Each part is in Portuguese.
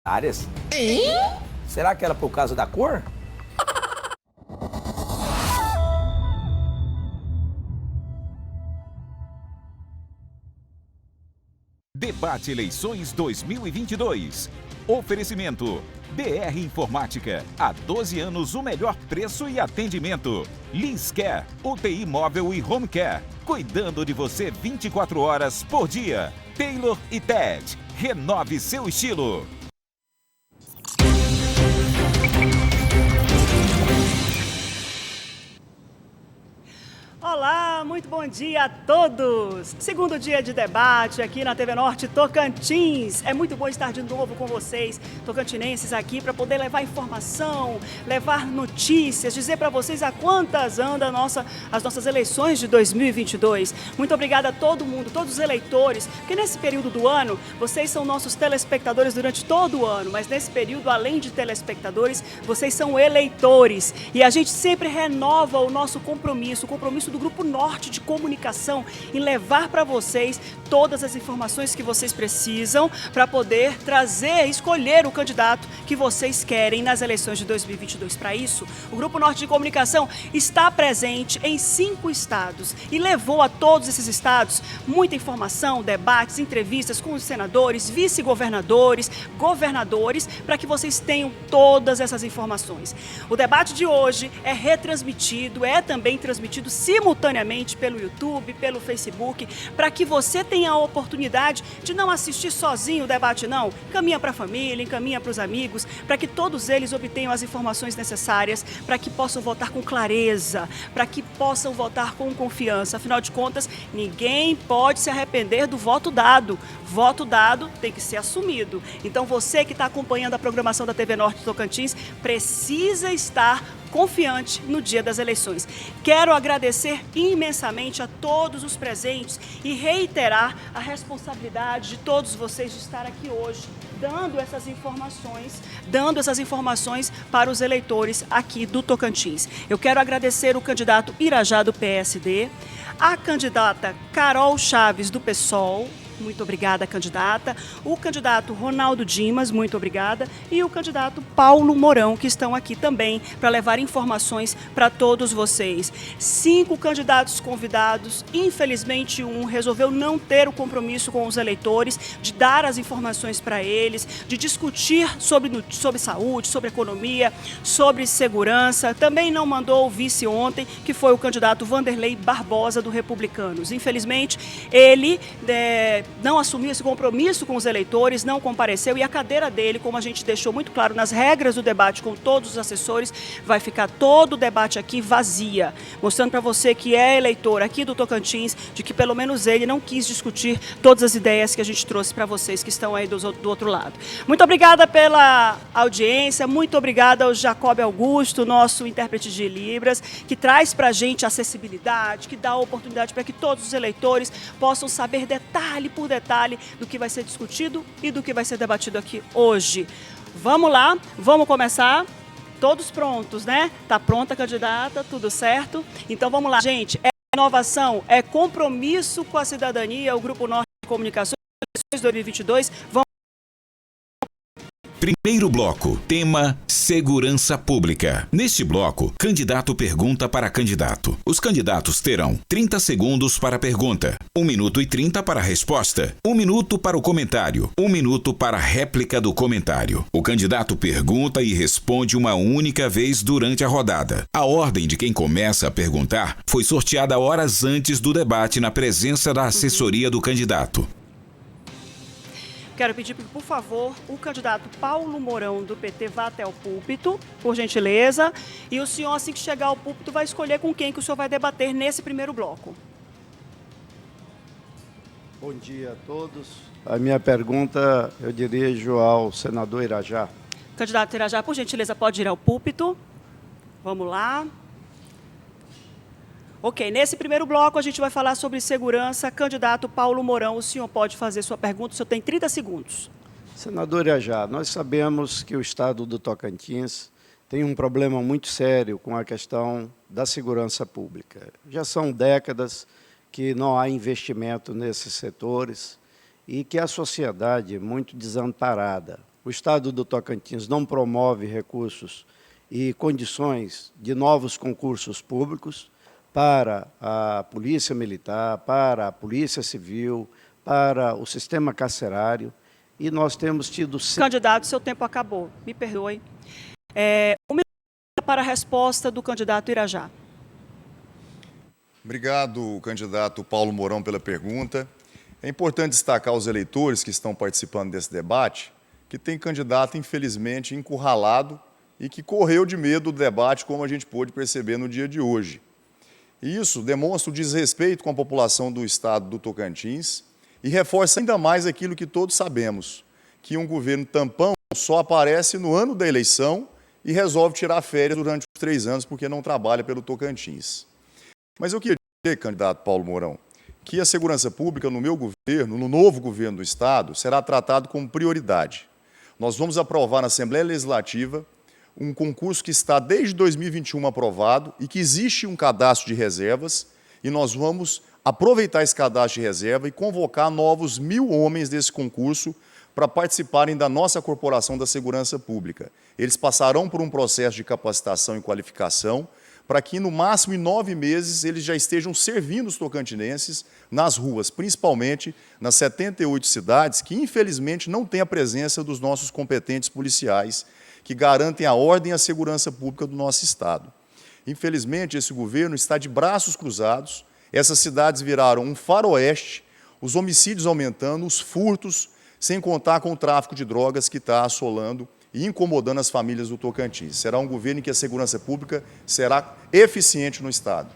Áreas? Será que era por causa da cor? Debate Eleições 2022. Oferecimento. BR Informática. Há 12 anos o melhor preço e atendimento. Linscare, UTI móvel e home care. Cuidando de você 24 horas por dia. Taylor e Ted. Renove seu estilo. Olá, muito bom dia a todos! Segundo dia de debate aqui na TV Norte Tocantins. É muito bom estar de novo com vocês, tocantinenses, aqui para poder levar informação, levar notícias, dizer para vocês a quantas andam as nossas eleições de 2022. Muito obrigada a todo mundo, todos os eleitores, porque nesse período do ano, vocês são nossos telespectadores durante todo o ano, mas nesse período, além de telespectadores, vocês são eleitores. E a gente sempre renova o nosso compromisso, o compromisso do Grupo Norte de Comunicação em levar para vocês todas as informações que vocês precisam para poder trazer, escolher o candidato que vocês querem nas eleições de 2022. Para isso, o Grupo Norte de Comunicação está presente em 5 estados e levou a todos esses estados muita informação, debates, entrevistas com os senadores, vice-governadores, governadores, para que vocês tenham todas essas informações. O debate de hoje é retransmitido, é também transmitido simultaneamente pelo YouTube, pelo Facebook, para que você tenha a oportunidade de não assistir sozinho o debate, não. Encaminha para a família, encaminha para os amigos, para que todos eles obtenham as informações necessárias, para que possam votar com clareza, para que possam votar com confiança. Afinal de contas, ninguém pode se arrepender do voto dado. Voto dado tem que ser assumido. Então, você que está acompanhando a programação da TV Norte Tocantins precisa estar confiante no dia das eleições. Quero agradecer imensamente a todos os presentes e reiterar a responsabilidade de todos vocês de estar aqui hoje, dando essas informações para os eleitores aqui do Tocantins. Eu quero agradecer o candidato Irajá do PSD, a candidata Carol Chaves do PSOL. Muito obrigada, candidata. O candidato Ronaldo Dimas, muito obrigada. E o candidato Paulo Mourão, que estão aqui também para levar informações para todos vocês. 5 candidatos convidados. Infelizmente, um resolveu não ter o compromisso com os eleitores de dar as informações para eles, de discutir sobre saúde, sobre economia, sobre segurança. Também não mandou o vice ontem, que foi o candidato Vanderlei Barbosa, do Republicanos. Infelizmente, ele não assumiu esse compromisso com os eleitores, não compareceu e a cadeira dele, como a gente deixou muito claro nas regras do debate com todos os assessores, vai ficar todo o debate aqui vazia, mostrando para você que é eleitor aqui do Tocantins, de que pelo menos ele não quis discutir todas as ideias que a gente trouxe para vocês que estão aí do outro lado. Muito obrigada pela audiência, muito obrigada ao Jacob Augusto, nosso intérprete de Libras, que traz para a gente acessibilidade, que dá a oportunidade para que todos os eleitores possam saber detalhe por detalhe do que vai ser discutido e do que vai ser debatido aqui hoje. Vamos lá, vamos começar. Todos prontos, né? Tá pronta a candidata, tudo certo? Então vamos lá, gente. É inovação, é compromisso com a cidadania, o Grupo Norte de Comunicações 2022. Vamos. Primeiro bloco, tema Segurança Pública. Neste bloco, candidato pergunta para candidato. Os candidatos terão 30 segundos para a pergunta, 1 minuto e 30 para a resposta, 1 minuto para o comentário, 1 minuto para a réplica do comentário. O candidato pergunta e responde uma única vez durante a rodada. A ordem de quem começa a perguntar foi sorteada horas antes do debate na presença da assessoria do candidato. Quero pedir que, por favor, o candidato Paulo Mourão, do PT, vá até o púlpito, por gentileza. E o senhor, assim que chegar ao púlpito, vai escolher com quem que o senhor vai debater nesse primeiro bloco. Bom dia a todos. A minha pergunta eu dirijo ao senador Irajá. Candidato Irajá, por gentileza, pode ir ao púlpito. Vamos lá. Ok, nesse primeiro bloco a gente vai falar sobre segurança. Candidato Paulo Mourão, o senhor pode fazer sua pergunta, o senhor tem 30 segundos. Senador Irajá, nós sabemos que o estado do Tocantins tem um problema muito sério com a questão da segurança pública. Já são décadas que não há investimento nesses setores e que a sociedade é muito desamparada. o Estado do Tocantins não promove recursos e condições de novos concursos públicos para a Polícia Militar, para a Polícia Civil, para o sistema carcerário, e nós temos tido... Candidato, seu tempo acabou, me perdoe. Um minuto para a resposta do candidato Irajá. Obrigado, candidato Paulo Mourão, pela pergunta. É importante destacar aos eleitores que estão participando desse debate que tem candidato, infelizmente, encurralado e que correu de medo do debate, como a gente pôde perceber no dia de hoje. E isso demonstra o desrespeito com a população do estado do Tocantins e reforça ainda mais aquilo que todos sabemos, que um governo tampão só aparece no ano da eleição e resolve tirar férias durante os 3 anos porque não trabalha pelo Tocantins. Mas eu queria dizer, candidato Paulo Mourão, que a segurança pública no meu governo, no novo governo do estado, será tratado como prioridade. Nós vamos aprovar na Assembleia Legislativa um concurso que está desde 2021 aprovado e que existe um cadastro de reservas e nós vamos aproveitar esse cadastro de reserva e convocar novos 1.000 homens desse concurso para participarem da nossa Corporação da Segurança Pública. Eles passarão por um processo de capacitação e qualificação para que, no máximo em 9 meses, eles já estejam servindo os tocantinenses nas ruas, principalmente nas 78 cidades que, infelizmente, não têm a presença dos nossos competentes policiais que garantem a ordem e a segurança pública do nosso estado. Infelizmente, esse governo está de braços cruzados, essas cidades viraram um faroeste, os homicídios aumentando, os furtos, sem contar com o tráfico de drogas que está assolando e incomodando as famílias do Tocantins. Será um governo em que a segurança pública será eficiente no estado.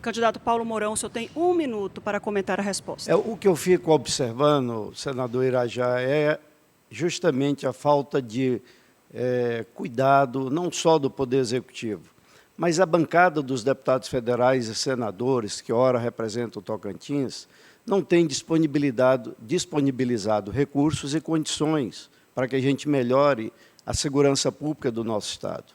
Candidato Paulo Mourão, o senhor tem 1 minuto para comentar a resposta. O que eu fico observando, senador Irajá, é justamente a falta de cuidado, não só do Poder Executivo, mas a bancada dos deputados federais e senadores, que ora representam o Tocantins, não tem disponibilizado recursos e condições para que a gente melhore a segurança pública do nosso estado.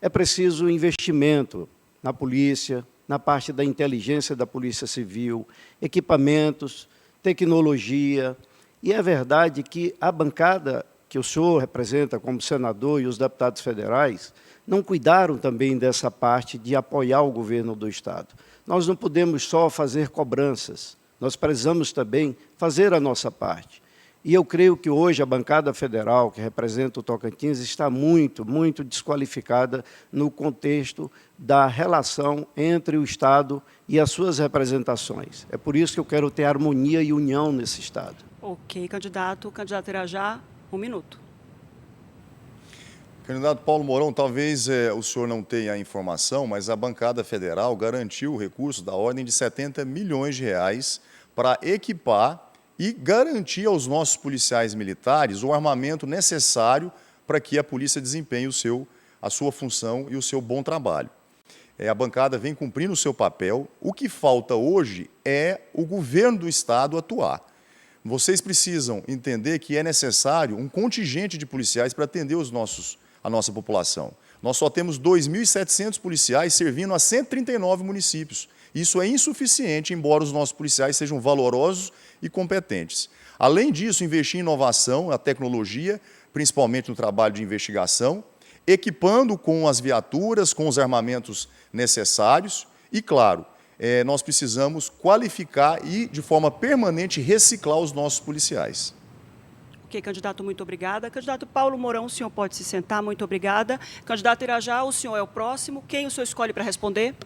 É preciso investimento na polícia, na parte da inteligência da Polícia Civil, equipamentos, tecnologia, e é verdade que a bancada que o senhor representa como senador e os deputados federais não cuidaram também dessa parte de apoiar o governo do estado. Nós não podemos só fazer cobranças, nós precisamos também fazer a nossa parte. E eu creio que hoje a bancada federal, que representa o Tocantins, está muito, muito desqualificada no contexto da relação entre o Estado e as suas representações. É por isso que eu quero ter harmonia e união nesse Estado. Ok, candidato. Candidato Irajá, 1 minuto. Candidato Paulo Mourão, talvez o senhor não tenha a informação, mas a bancada federal garantiu o recurso da ordem de 70 milhões de reais para equipar e garantir aos nossos policiais militares o armamento necessário para que a polícia desempenhe a sua função e o seu bom trabalho. A bancada vem cumprindo o seu papel. O que falta hoje é o governo do estado atuar. Vocês precisam entender que é necessário um contingente de policiais para atender a nossa população. Nós só temos 2.700 policiais servindo a 139 municípios. Isso é insuficiente, embora os nossos policiais sejam valorosos e competentes. Além disso, investir em inovação, a tecnologia, principalmente no trabalho de investigação, equipando com as viaturas, com os armamentos necessários e, claro, nós precisamos qualificar e, de forma permanente, reciclar os nossos policiais. Ok, candidato, muito obrigada. Candidato Paulo Mourão, o senhor pode se sentar, muito obrigada. Candidato Irajá, o senhor é o próximo. Quem o senhor escolhe para responder?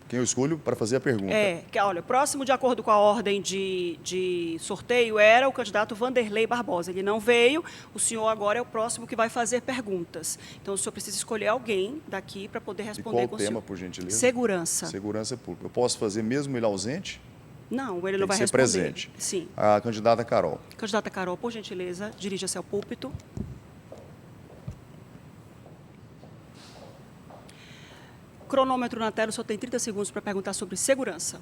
Quem eu escolho para fazer a pergunta? Olha, próximo, de acordo com a ordem de sorteio, era o candidato Vanderlei Barbosa. Ele não veio, o senhor agora é o próximo que vai fazer perguntas. Então, o senhor precisa escolher alguém daqui para poder responder. E qual o tema, por gentileza? Segurança. Segurança pública. Eu posso fazer mesmo ele ausente? Não, ele não vai responder. Tem que ser presente. Sim. A candidata Carol. Candidata Carol, por gentileza, dirija-se ao púlpito. Cronômetro na tela, o senhor tem 30 segundos para perguntar sobre segurança.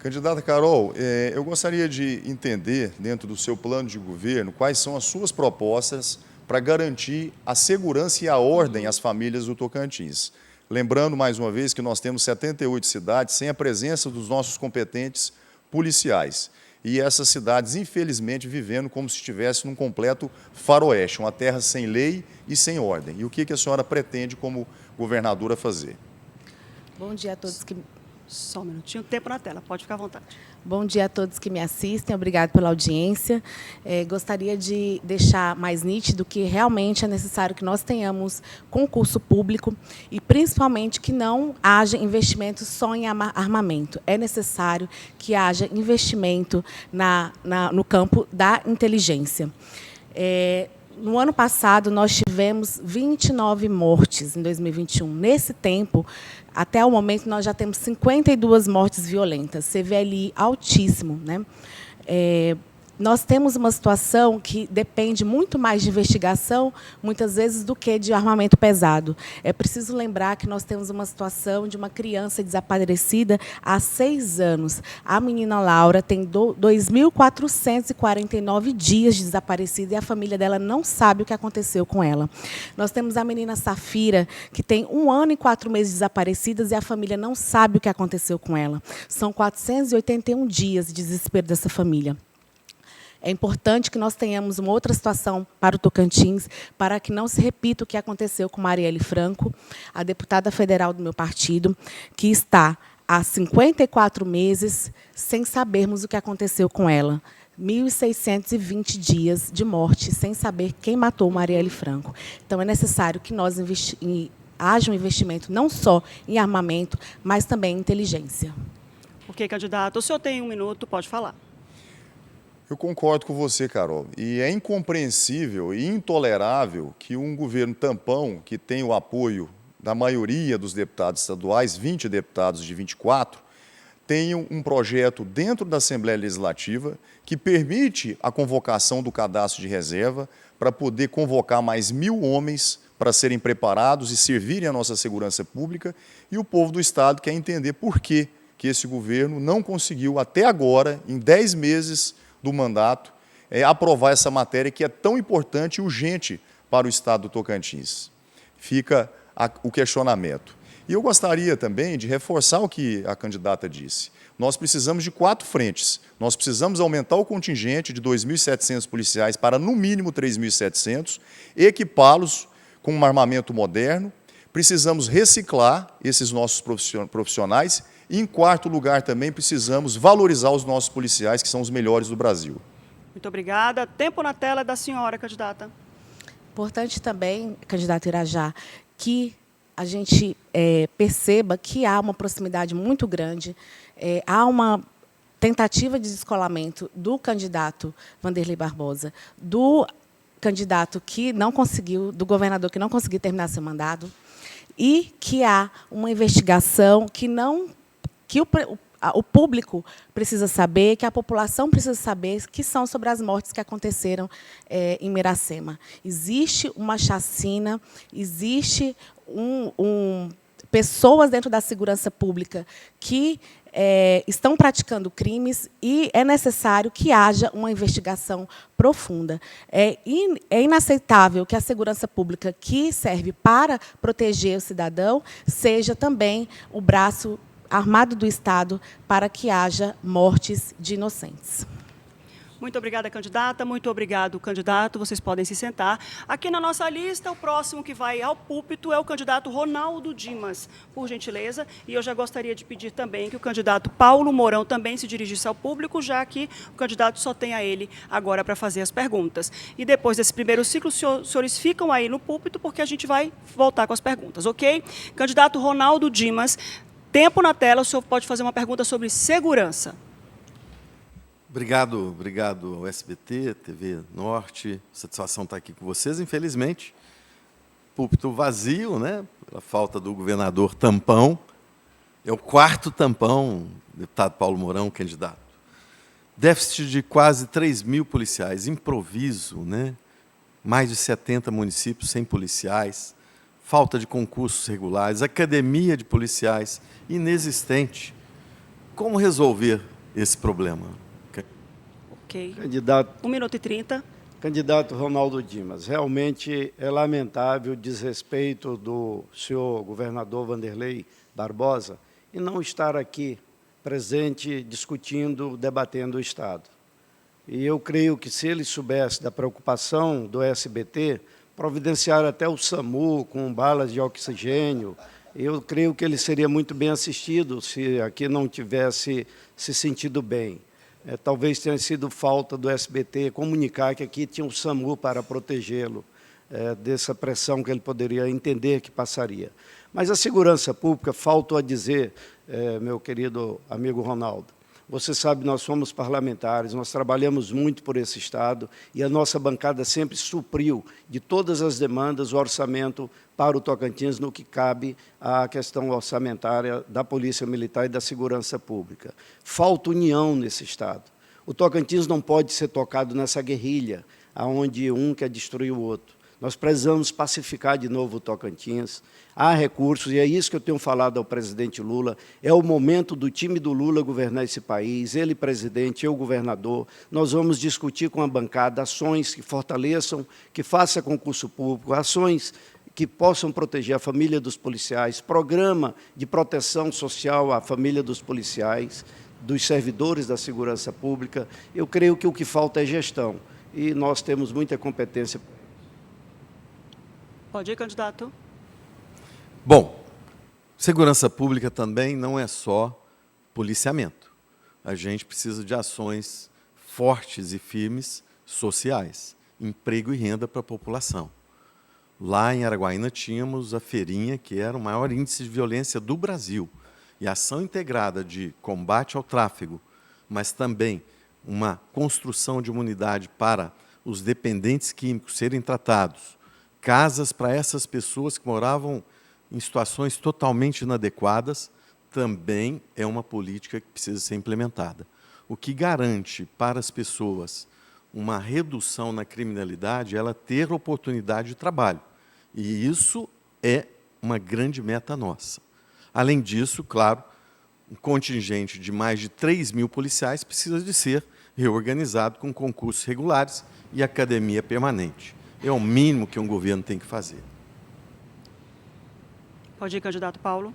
Candidata Carol, eu gostaria de entender, dentro do seu plano de governo, quais são as suas propostas para garantir a segurança e a ordem às famílias do Tocantins. Lembrando, mais uma vez, que nós temos 78 cidades sem a presença dos nossos competentes policiais. e essas cidades, infelizmente, vivendo como se estivesse num completo faroeste, uma terra sem lei e sem ordem. E o que a senhora pretende, como governadora, fazer? Bom dia a todos que... Só um minutinho, tempo na tela, pode ficar à vontade. Bom dia a todos que me assistem, obrigado pela audiência. Gostaria de deixar mais nítido que realmente é necessário que nós tenhamos concurso público e, principalmente, que não haja investimento só em armamento. É necessário que haja investimento no campo da inteligência. No ano passado, nós tivemos 29 mortes em 2021. Nesse tempo, até o momento, nós já temos 52 mortes violentas, CVLI altíssimo, né? Nós temos uma situação que depende muito mais de investigação, muitas vezes, do que de armamento pesado. É preciso lembrar que nós temos uma situação de uma criança desaparecida há 6 anos. A menina Laura tem 2.449 dias de desaparecida e a família dela não sabe o que aconteceu com ela. Nós temos a menina Safira, que tem 1 ano e 4 meses desaparecidas e a família não sabe o que aconteceu com ela. São 481 dias de desespero dessa família. É importante que nós tenhamos uma outra situação para o Tocantins, para que não se repita o que aconteceu com Marielle Franco, a deputada federal do meu partido, que está há 54 meses sem sabermos o que aconteceu com ela. 1.620 dias de morte sem saber quem matou Marielle Franco. Então, é necessário que nós haja um investimento não só em armamento, mas também em inteligência. Ok, candidato. O senhor tem 1 minuto, pode falar. Eu concordo com você, Carol. E é incompreensível e intolerável que um governo tampão, que tem o apoio da maioria dos deputados estaduais, 20 deputados de 24, tenha um projeto dentro da Assembleia Legislativa que permite a convocação do cadastro de reserva para poder convocar mais 1.000 homens para serem preparados e servirem à nossa segurança pública. E o povo do Estado quer entender por que esse governo não conseguiu, até agora, em 10 meses do mandato, aprovar essa matéria que é tão importante e urgente para o Estado do Tocantins. Fica o questionamento. E eu gostaria também de reforçar o que a candidata disse. Nós precisamos de 4 frentes. Nós precisamos aumentar o contingente de 2.700 policiais para, no mínimo, 3.700, equipá-los com um armamento moderno. Precisamos reciclar esses nossos profissionais. E, em 4º lugar, também precisamos valorizar os nossos policiais, que são os melhores do Brasil. Muito obrigada. Tempo na tela da senhora, candidata. Importante também, candidato Irajá, que a gente perceba que há uma proximidade muito grande, há uma tentativa de descolamento do candidato Wanderley Barbosa, do candidato que não conseguiu, do governador que não conseguiu terminar seu mandato, e que há uma investigação que o público precisa saber, que a população precisa saber, que são sobre as mortes que aconteceram em Miracema. Existe uma chacina, existe pessoas dentro da segurança pública que estão praticando crimes e é necessário que haja uma investigação profunda. É inaceitável que a segurança pública, que serve para proteger o cidadão, seja também o braço armado do Estado para que haja mortes de inocentes. Muito obrigada, candidata. Muito obrigado, candidato. Vocês podem se sentar. Aqui na nossa lista, o próximo que vai ao púlpito é o candidato Ronaldo Dimas, por gentileza. E eu já gostaria de pedir também que o candidato Paulo Mourão também se dirigisse ao público, já que o candidato só tem a ele agora para fazer as perguntas. E depois desse primeiro ciclo, os senhores ficam aí no púlpito, porque a gente vai voltar com as perguntas, ok? Candidato Ronaldo Dimas, tempo na tela, o senhor pode fazer uma pergunta sobre segurança. Obrigado ao SBT, TV Norte, satisfação estar aqui com vocês. Infelizmente, púlpito vazio, né? Pela falta do governador tampão. É o 4º tampão, deputado Paulo Mourão, candidato. Déficit de quase 3.000 policiais, improviso, né? Mais de 70 municípios sem policiais, falta de concursos regulares, academia de policiais inexistente. Como resolver esse problema? Ok. Candidato, 1 minuto e 30. Candidato Ronaldo Dimas, realmente é lamentável o desrespeito do senhor governador Wanderley Barbosa em não estar aqui presente, discutindo, debatendo o Estado. E eu creio que, se ele soubesse da preocupação do SBT, providenciar até o SAMU com balas de oxigênio, eu creio que ele seria muito bem assistido se aqui não tivesse se sentido bem. Talvez tenha sido falta do SBT comunicar que aqui tinha o SAMU para protegê-lo dessa pressão que ele poderia entender que passaria. Mas a segurança pública, falto a dizer, meu querido amigo Ronaldo, você sabe, nós somos parlamentares, nós trabalhamos muito por esse Estado e a nossa bancada sempre supriu de todas as demandas o orçamento para o Tocantins no que cabe à questão orçamentária da Polícia Militar e da Segurança Pública. Falta união nesse Estado. O Tocantins não pode ser tocado nessa guerrilha, onde um quer destruir o outro. Nós precisamos pacificar de novo o Tocantins. Há recursos, e é isso que eu tenho falado ao presidente Lula, é o momento do time do Lula governar esse país, ele presidente, eu governador. Nós vamos discutir com a bancada ações que fortaleçam, que façam concurso público, ações que possam proteger a família dos policiais, programa de proteção social à família dos policiais, dos servidores da segurança pública. Eu creio que o que falta é gestão, e nós temos muita competência. Pode ir, candidato. Bom, segurança pública também não é só policiamento. A gente precisa de ações fortes e firmes sociais, emprego e renda para a população. Lá em Araguaína tínhamos a feirinha, que era o maior índice de violência do Brasil. E a ação integrada de combate ao tráfego, mas também uma construção de uma unidade para os dependentes químicos serem tratados, casas para essas pessoas que moravam em situações totalmente inadequadas, também é uma política que precisa ser implementada. O que garante para as pessoas uma redução na criminalidade é ela ter oportunidade de trabalho. E isso é uma grande meta nossa. Além disso, claro, um contingente de mais de 3.000 policiais precisa de ser reorganizado com concursos regulares e academia permanente. É o mínimo que um governo tem que fazer. Pode ir, candidato Paulo.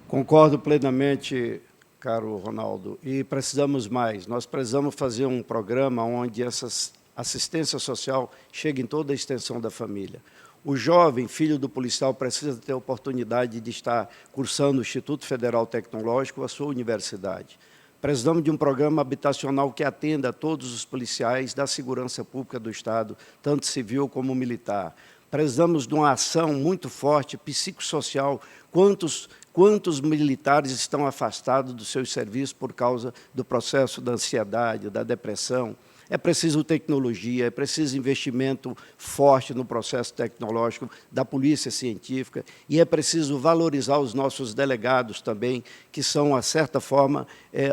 Concordo plenamente, caro Ronaldo, e precisamos mais. Nós precisamos fazer um programa onde essa assistência social chegue em toda a extensão da família. O jovem, filho do policial, precisa ter a oportunidade de estar cursando o Instituto Federal Tecnológico, a sua universidade. Precisamos de um programa habitacional que atenda a todos os policiais da segurança pública do Estado, tanto civil como militar. Precisamos de uma ação muito forte, psicossocial. Quantos militares estão afastados dos seus serviços por causa do processo da ansiedade, da depressão? É preciso tecnologia, é preciso investimento forte no processo tecnológico da polícia científica e é preciso valorizar os nossos delegados também, que são, de certa forma,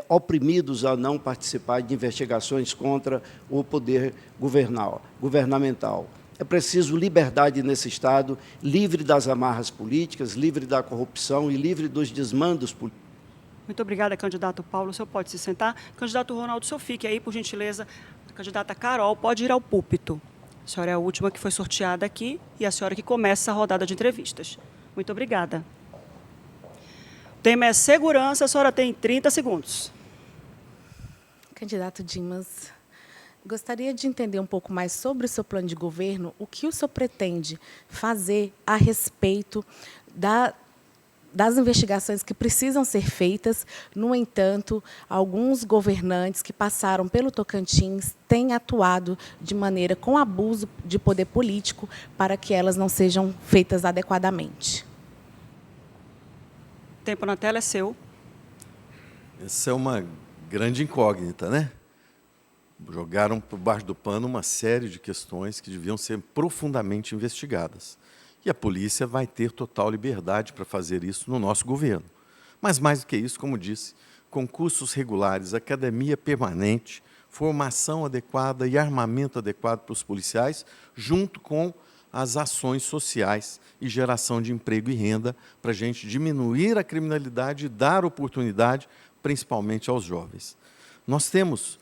oprimidos a não participar de investigações contra o poder governamental. É preciso liberdade nesse Estado, livre das amarras políticas, livre da corrupção e livre dos desmandos políticos. Muito obrigada, candidato Paulo. O senhor pode se sentar. Candidato Ronaldo, o senhor fique aí, por gentileza. A candidata Carol pode ir ao púlpito. A senhora é a última que foi sorteada aqui e a senhora que começa a rodada de entrevistas. Muito obrigada. O tema é segurança. A senhora tem 30 segundos. Candidato Dimas, gostaria de entender um pouco mais sobre o seu plano de governo, o que o senhor pretende fazer a respeito das investigações que precisam ser feitas. No entanto, alguns governantes que passaram pelo Tocantins têm atuado de maneira com abuso de poder político para que elas não sejam feitas adequadamente. O tempo na tela é seu. Essa é uma grande incógnita, né? Jogaram por baixo do pano uma série de questões que deviam ser profundamente investigadas. E a polícia vai ter total liberdade para fazer isso no nosso governo. Mas, mais do que isso, como disse, concursos regulares, academia permanente, formação adequada e armamento adequado para os policiais, junto com as ações sociais e geração de emprego e renda para a gente diminuir a criminalidade e dar oportunidade, principalmente aos jovens. Nós temos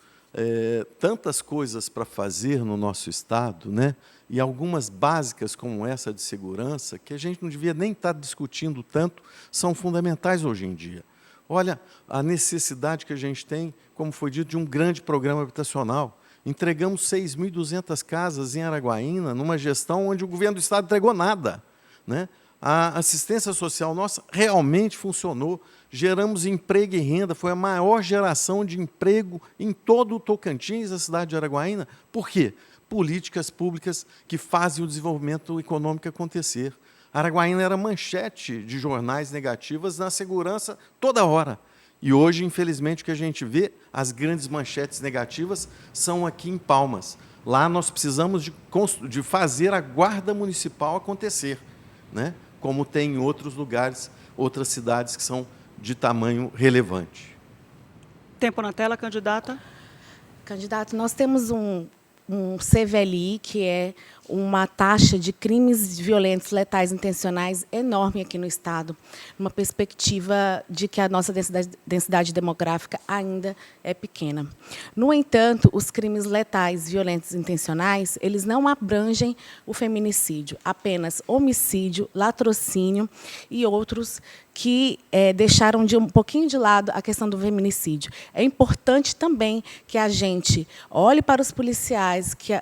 tantas coisas para fazer no nosso Estado, né? E algumas básicas como essa de segurança, que a gente não devia nem estar discutindo tanto, são fundamentais hoje em dia. Olha a necessidade que a gente tem, como foi dito, de um grande programa habitacional. Entregamos 6.200 casas em Araguaína, numa gestão onde o governo do Estado não entregou nada, né? A assistência social nossa realmente funcionou. Geramos emprego e renda, foi a maior geração de emprego em todo o Tocantins, a cidade de Araguaína. Por quê? Políticas públicas que fazem o desenvolvimento econômico acontecer. Araguaína era manchete de jornais negativas na segurança toda hora. E hoje, infelizmente, o que a gente vê, as grandes manchetes negativas são aqui em Palmas. Lá nós precisamos de fazer a guarda municipal acontecer, né? Como tem em outros lugares, outras cidades que são de tamanho relevante. Tempo na tela, candidata. Candidato, nós temos um CVLI, que é uma taxa de crimes violentos, letais, intencionais enorme aqui no Estado, numa perspectiva de que a nossa densidade demográfica ainda é pequena. No entanto, os crimes letais, violentos, intencionais, eles não abrangem o feminicídio, apenas homicídio, latrocínio e outros que deixaram um pouquinho de lado a questão do feminicídio. É importante também que a gente olhe para os policiais que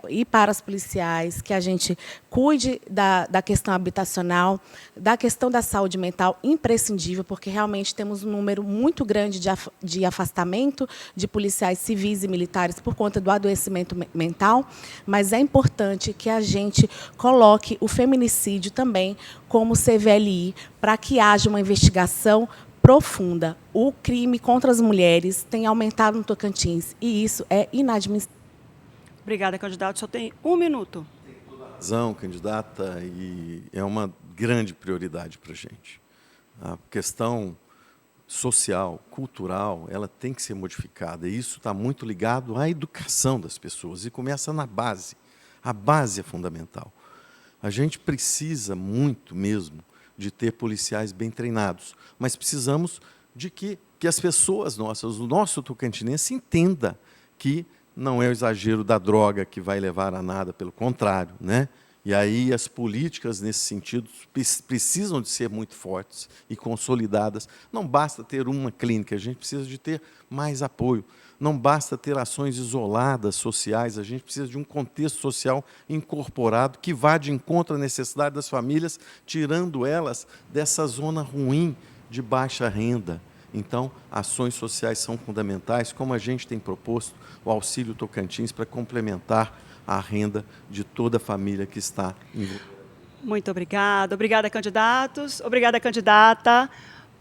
a gente cuide da questão habitacional, da questão da saúde mental, imprescindível, porque realmente temos um número muito grande de afastamento de policiais civis e militares por conta do adoecimento mental, mas é importante que a gente coloque o feminicídio também como CVLI, para que haja uma investigação profunda. O crime contra as mulheres tem aumentado no Tocantins, e isso é inadmissível. Obrigada, candidato. Só tem 1 minuto. Razão, candidata, e é uma grande prioridade para a gente. A questão social, cultural, ela tem que ser modificada, e isso está muito ligado à educação das pessoas, e começa na base. A base é fundamental. A gente precisa muito mesmo de ter policiais bem treinados, mas precisamos de que as pessoas nossas, o nosso tocantinense, entenda que não é o exagero da droga que vai levar a nada, pelo contrário, né? E aí as políticas nesse sentido precisam de ser muito fortes e consolidadas. Não basta ter uma clínica, a gente precisa de ter mais apoio. Não basta ter ações isoladas sociais, a gente precisa de um contexto social incorporado que vá de encontro à necessidade das famílias, tirando elas dessa zona ruim de baixa renda. Então, ações sociais são fundamentais, como a gente tem proposto o Auxílio Tocantins para complementar a renda de toda a família que está envolvida. Muito obrigada. Obrigada, candidatos. Obrigada, candidata.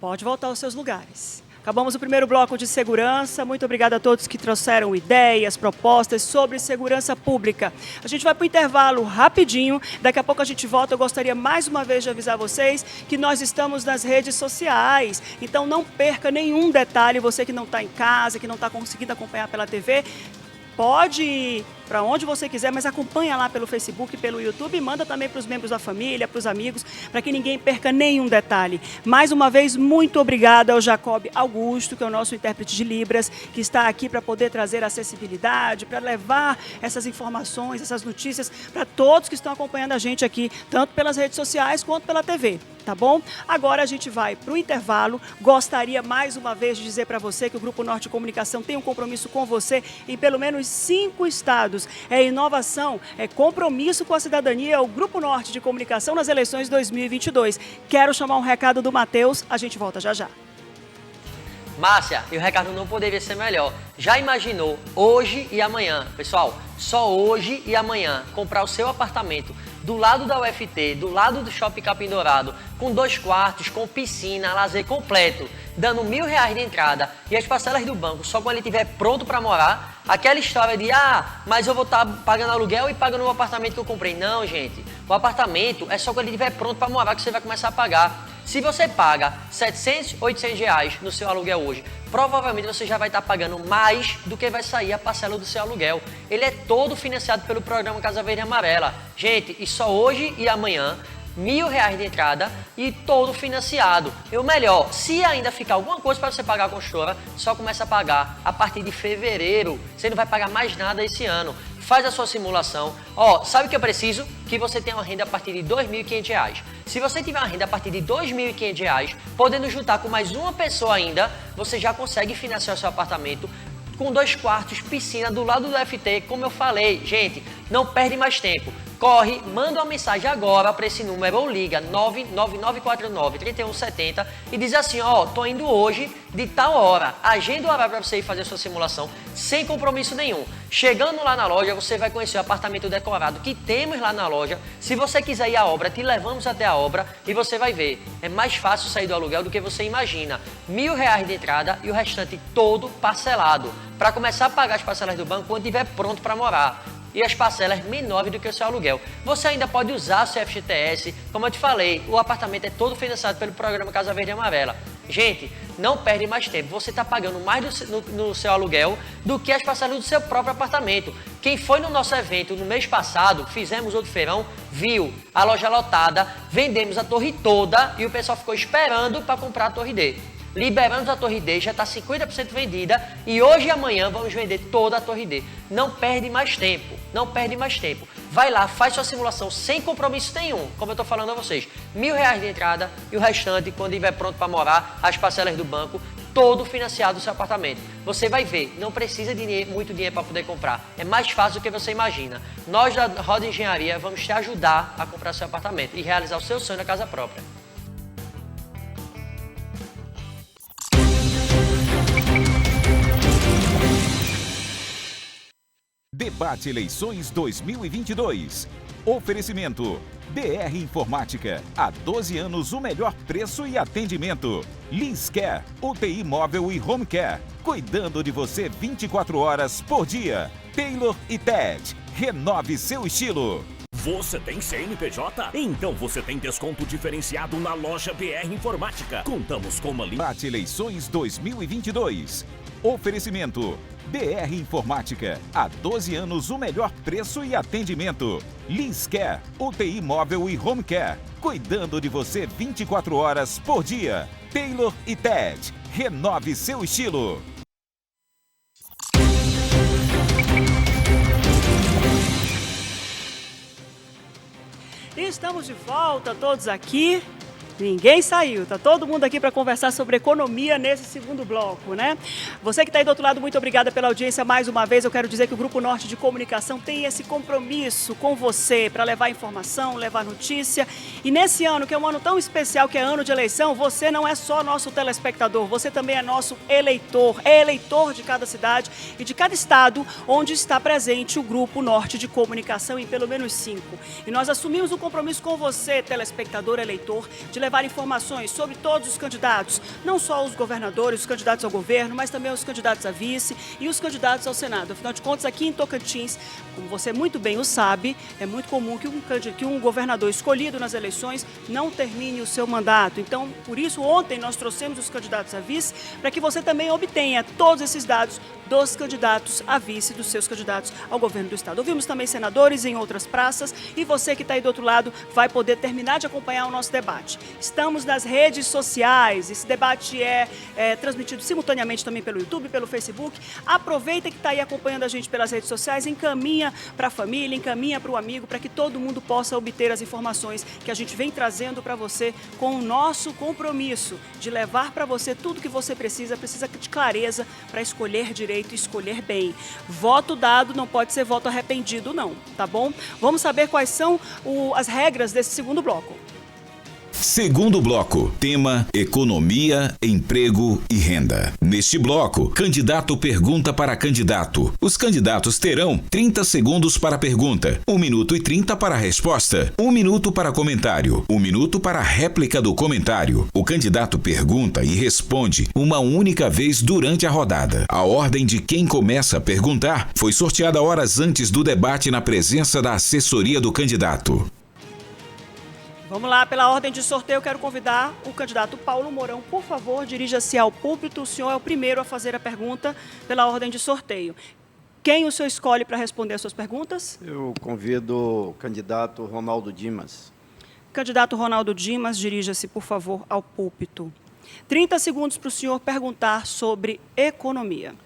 Pode voltar aos seus lugares. Acabamos o primeiro bloco de segurança. Muito obrigada a todos que trouxeram ideias, propostas sobre segurança pública. A gente vai para o intervalo rapidinho. Daqui a pouco a gente volta. Eu gostaria mais uma vez de avisar vocês que nós estamos nas redes sociais. Então não perca nenhum detalhe. Você que não está em casa, que não está conseguindo acompanhar pela TV, pode ir para onde você quiser, mas acompanha lá pelo Facebook, pelo YouTube, e manda também para os membros da família, para os amigos, para que ninguém perca nenhum detalhe. Mais uma vez, muito obrigada ao Jacob Augusto, que é o nosso intérprete de Libras, que está aqui para poder trazer acessibilidade, para levar essas informações, essas notícias para todos que estão acompanhando a gente aqui, tanto pelas redes sociais quanto pela TV. Tá bom? Agora a gente vai para o intervalo. Gostaria mais uma vez de dizer para você que o Grupo Norte Comunicação tem um compromisso com você em pelo menos 5 estados. É inovação, é compromisso com a cidadania, é o Grupo Norte de Comunicação nas eleições 2022. Quero chamar um recado do Matheus, a gente volta já já. Márcia, e o recado não poderia ser melhor. Já imaginou hoje e amanhã, pessoal, só hoje e amanhã, comprar o seu apartamento do lado da UFT, do lado do Shopping Capim Dourado, com 2 quartos, com piscina, lazer completo, dando R$1.000 de entrada e as parcelas do banco só quando ele estiver pronto para morar? Aquela história de, mas eu vou estar pagando aluguel e pagando o apartamento que eu comprei. Não, gente, o apartamento é só quando ele estiver pronto para morar que você vai começar a pagar. Se você paga R$700, R$800 no seu aluguel hoje, provavelmente você já vai estar pagando mais do que vai sair a parcela do seu aluguel. Ele é todo financiado pelo programa Casa Verde e Amarela. Gente, e só hoje e amanhã, R$1.000 de entrada e todo financiado. E o melhor, se ainda ficar alguma coisa para você pagar a construtora, só começa a pagar a partir de fevereiro. Você não vai pagar mais nada esse ano. faz a sua simulação. Ó, sabe o que eu preciso? Que você tenha uma renda a partir de R$ 2.500. Se você tiver uma renda a partir de R$ 2.500, podendo juntar com mais uma pessoa ainda, você já consegue financiar o seu apartamento com 2 quartos, piscina do lado do FT, como eu falei. Gente, não perde mais tempo. Corre, manda uma mensagem agora para esse número ou liga 99949-3170 e diz assim, ó, tô indo hoje de tal hora. Agenda o horário para você ir fazer a sua simulação sem compromisso nenhum. Chegando lá na loja, você vai conhecer o apartamento decorado que temos lá na loja. Se você quiser ir à obra, te levamos até a obra e você vai ver. É mais fácil sair do aluguel do que você imagina. R$ 1.000 de entrada e o restante todo parcelado. Para começar a pagar as parcelas do banco quando estiver pronto para morar. E as parcelas menores do que o seu aluguel. Você ainda pode usar o seu FGTS, como eu te falei, o apartamento é todo financiado pelo programa Casa Verde e Amarela. Gente, não perde mais tempo, você está pagando mais no seu aluguel do que as parcelas do seu próprio apartamento. Quem foi no nosso evento no mês passado, fizemos outro feirão, viu a loja lotada, vendemos a torre toda e o pessoal ficou esperando para comprar a torre D. Liberamos a Torre D, já está 50% vendida e hoje e amanhã vamos vender toda a Torre D. Não perde mais tempo, não perde mais tempo. Vai lá, faz sua simulação sem compromisso nenhum, como eu estou falando a vocês. R$ 1.000 de entrada e o restante, quando estiver pronto para morar, as parcelas do banco, todo financiado do seu apartamento. Você vai ver, não precisa de muito dinheiro para poder comprar. É mais fácil do que você imagina. Nós da Roda Engenharia vamos te ajudar a comprar seu apartamento e realizar o seu sonho na casa própria. Debate Eleições 2022. Oferecimento. BR Informática. Há 12 anos o melhor preço e atendimento. Linscare. UTI móvel e home care. Cuidando de você 24 horas por dia. Taylor e Ted. Renove seu estilo. Você tem CNPJ? Então você tem desconto diferenciado na loja BR Informática. Contamos com uma Debate Eleições 2022. Oferecimento. BR Informática. Há 12 anos o melhor preço e atendimento. Linscare. UTI móvel e home care. Cuidando de você 24 horas por dia. Taylor e Ted. Renove seu estilo. E estamos de volta, todos aqui. Ninguém saiu, tá todo mundo aqui para conversar sobre economia nesse segundo bloco, né? Você que está aí do outro lado, muito obrigada pela audiência mais uma vez. Eu quero dizer que o Grupo Norte de Comunicação tem esse compromisso com você para levar informação, levar notícia. E nesse ano, que é um ano tão especial, que é ano de eleição, você não é só nosso telespectador, você também é nosso eleitor. É eleitor de cada cidade e de cada estado onde está presente o Grupo Norte de Comunicação, em pelo menos 5. E nós assumimos um compromisso com você, telespectador, eleitor, de levar informações sobre todos os candidatos, não só os governadores, os candidatos ao governo, mas também os candidatos a vice e os candidatos ao Senado. Afinal de contas, aqui em Tocantins, como você muito bem o sabe, é muito comum que um governador escolhido nas eleições não termine o seu mandato. Então, por isso, ontem nós trouxemos os candidatos a vice para que você também obtenha todos esses dados dos candidatos a vice, dos seus candidatos ao governo do estado. Ouvimos também senadores em outras praças e você que está aí do outro lado vai poder terminar de acompanhar o nosso debate. Estamos nas redes sociais, esse debate é transmitido simultaneamente também pelo YouTube, pelo Facebook. Aproveita que está aí acompanhando a gente pelas redes sociais, encaminha para a família, encaminha para o amigo, para que todo mundo possa obter as informações que a gente vem trazendo para você com o nosso compromisso de levar para você tudo que você precisa de clareza para escolher direito e escolher bem. Voto dado não pode ser voto arrependido, não, tá bom? Vamos saber quais são as regras desse segundo bloco. Segundo bloco, tema economia, emprego e renda. Neste bloco, candidato pergunta para candidato. Os candidatos terão 30 segundos para a pergunta, 1 minuto e 30 para a resposta, 1 minuto para comentário, 1 minuto para a réplica do comentário. O candidato pergunta e responde uma única vez durante a rodada. A ordem de quem começa a perguntar foi sorteada horas antes do debate na presença da assessoria do candidato. Vamos lá, pela ordem de sorteio, eu quero convidar o candidato Paulo Mourão. Por favor, dirija-se ao púlpito. O senhor é o primeiro a fazer a pergunta pela ordem de sorteio. Quem o senhor escolhe para responder as suas perguntas? Eu convido o candidato Ronaldo Dimas. Candidato Ronaldo Dimas, dirija-se, por favor, ao púlpito. 30 segundos para o senhor perguntar sobre economia.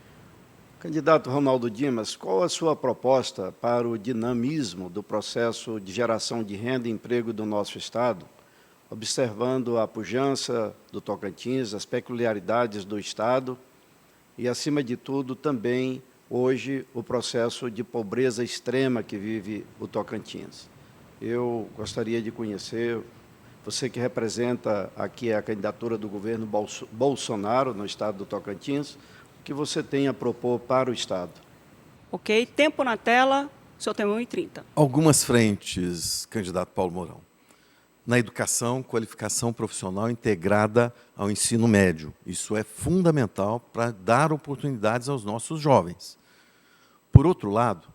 Candidato Ronaldo Dimas, qual a sua proposta para o dinamismo do processo de geração de renda e emprego do nosso Estado, observando a pujança do Tocantins, as peculiaridades do Estado e, acima de tudo, também, hoje, o processo de pobreza extrema que vive o Tocantins? Eu gostaria de conhecer, você que representa aqui a candidatura do governo Bolsonaro no Estado do Tocantins, o que você tem a propor para o Estado? Ok, tempo na tela, o senhor tem 1h30. Algumas frentes, candidato Paulo Mourão. Na educação, qualificação profissional integrada ao ensino médio. Isso é fundamental para dar oportunidades aos nossos jovens. Por outro lado,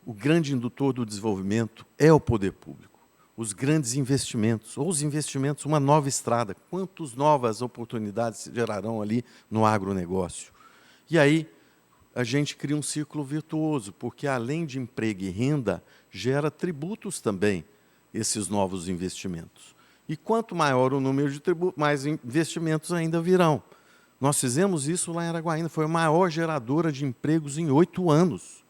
o grande indutor do desenvolvimento é o poder público. Os grandes investimentos, ou os investimentos, uma nova estrada, quantas novas oportunidades se gerarão ali no agronegócio? E aí, a gente cria um círculo virtuoso, porque além de emprego e renda, gera tributos também, esses novos investimentos. E quanto maior o número de tributos, mais investimentos ainda virão. Nós fizemos isso lá em Araguaína, foi a maior geradora de empregos em 8 anos.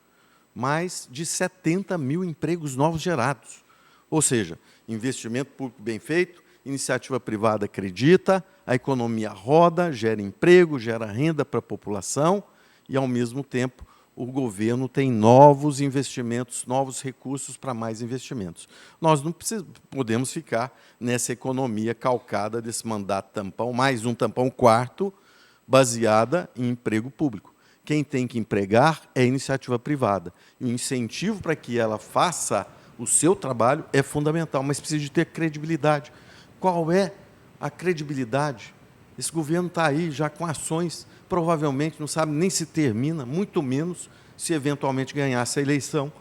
Mais de 70 mil empregos novos gerados. Ou seja, investimento público bem feito, iniciativa privada acredita, a economia roda, gera emprego, gera renda para a população e, ao mesmo tempo, o governo tem novos investimentos, novos recursos para mais investimentos. Nós não podemos ficar nessa economia calcada desse mandato tampão, mais um tampão quarto, baseada em emprego público. Quem tem que empregar é a iniciativa privada. E o incentivo para que ela faça o seu trabalho é fundamental, mas precisa de ter credibilidade. Qual é a credibilidade? Esse governo está aí já com ações, provavelmente não sabe nem se termina, muito menos se eventualmente ganhar essa eleição,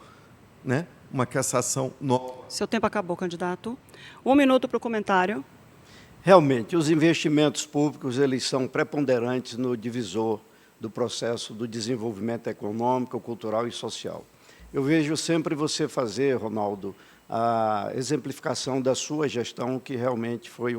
né? Uma cassação nova. Seu tempo acabou, candidato. 1 minuto para o comentário. Realmente, os investimentos públicos eles são preponderantes no divisor do processo do desenvolvimento econômico, cultural e social. Eu vejo sempre você fazer, Ronaldo, a exemplificação da sua gestão, que realmente foi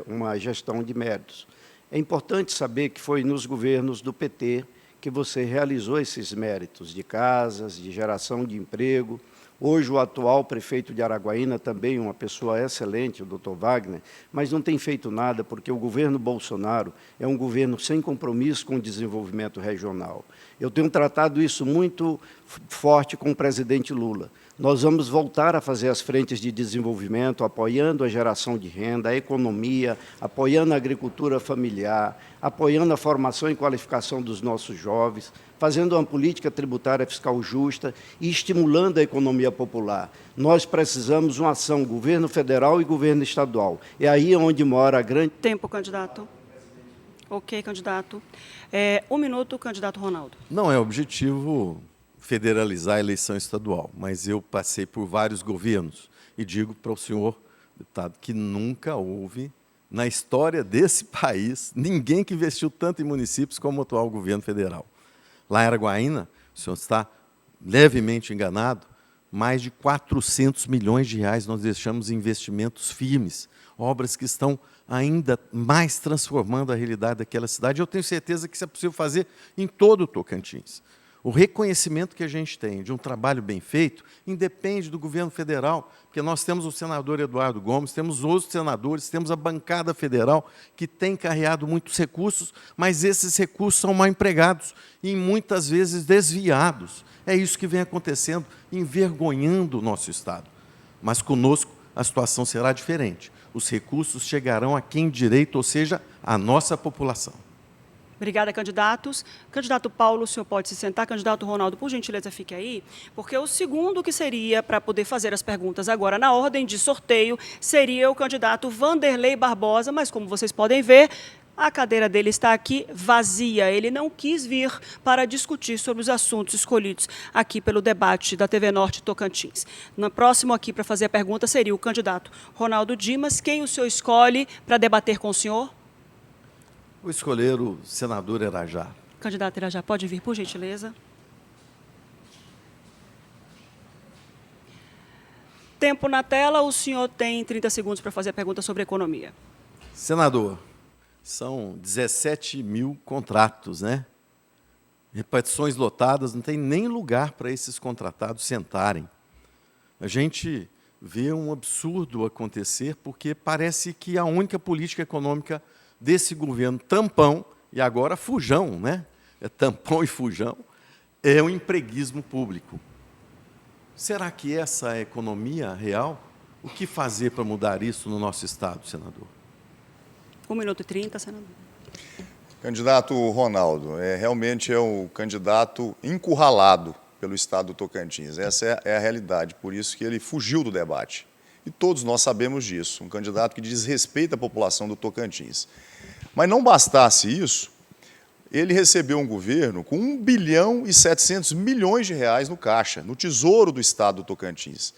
uma gestão de méritos. É importante saber que foi nos governos do PT que você realizou esses méritos de casas, de geração de emprego. Hoje, o atual prefeito de Araguaína, também uma pessoa excelente, o doutor Wagner, mas não tem feito nada porque o governo Bolsonaro é um governo sem compromisso com o desenvolvimento regional. Eu tenho tratado isso muito forte com o presidente Lula. Nós vamos voltar a fazer as frentes de desenvolvimento, apoiando a geração de renda, a economia, apoiando a agricultura familiar, apoiando a formação e qualificação dos nossos jovens, fazendo uma política tributária fiscal justa e estimulando a economia popular. Nós precisamos de uma ação, governo federal e governo estadual. É aí onde mora a grande... Tempo, candidato. Ok, candidato. 1 minuto, candidato Ronaldo. Não é objetivo federalizar a eleição estadual, mas eu passei por vários governos e digo para o senhor, deputado, que nunca houve, na história desse país, ninguém que investiu tanto em municípios como o atual governo federal. Lá em Araguaína, o senhor está levemente enganado, mais de 400 milhões de reais nós deixamos em investimentos firmes, obras que estão ainda mais transformando a realidade daquela cidade. Eu tenho certeza que isso é possível fazer em todo o Tocantins. O reconhecimento que a gente tem de um trabalho bem feito independe do governo federal, porque nós temos o senador Eduardo Gomes, temos outros senadores, temos a bancada federal que tem carreado muitos recursos, mas esses recursos são mal empregados e muitas vezes desviados. É isso que vem acontecendo, envergonhando o nosso Estado. Mas conosco a situação será diferente. Os recursos chegarão a quem direito, ou seja, a nossa população. Obrigada, candidatos. Candidato Paulo, o senhor pode se sentar. Candidato Ronaldo, por gentileza, fique aí, porque o segundo que seria para poder fazer as perguntas agora na ordem de sorteio seria o candidato Vanderlei Barbosa, mas como vocês podem ver, a cadeira dele está aqui vazia. Ele não quis vir para discutir sobre os assuntos escolhidos aqui pelo debate da TV Norte Tocantins. No próximo aqui para fazer a pergunta seria o candidato Ronaldo Dimas. Quem o senhor escolhe para debater com o senhor? Vou escolher o senador Irajá. Candidato Irajá, pode vir, por gentileza. Tempo na tela, o senhor tem 30 segundos para fazer a pergunta sobre economia. Senador, são 17 mil contratos, né? repartições lotadas, não tem nem lugar para esses contratados sentarem. A gente vê um absurdo acontecer, porque parece que a única política econômica desse governo tampão, e agora fujão, né? É tampão e fujão, é o empreguismo público. Será que essa é a economia real? O que fazer para mudar isso no nosso Estado, senador? 1 minuto e 30, senador. Candidato Ronaldo, realmente é o candidato encurralado pelo Estado do Tocantins. Essa é a realidade, por isso que ele fugiu do debate. E todos nós sabemos disso, um candidato que desrespeita a população do Tocantins. Mas não bastasse isso, ele recebeu um governo com 1 bilhão e 700 milhões de reais no caixa, no Tesouro do Estado do Tocantins.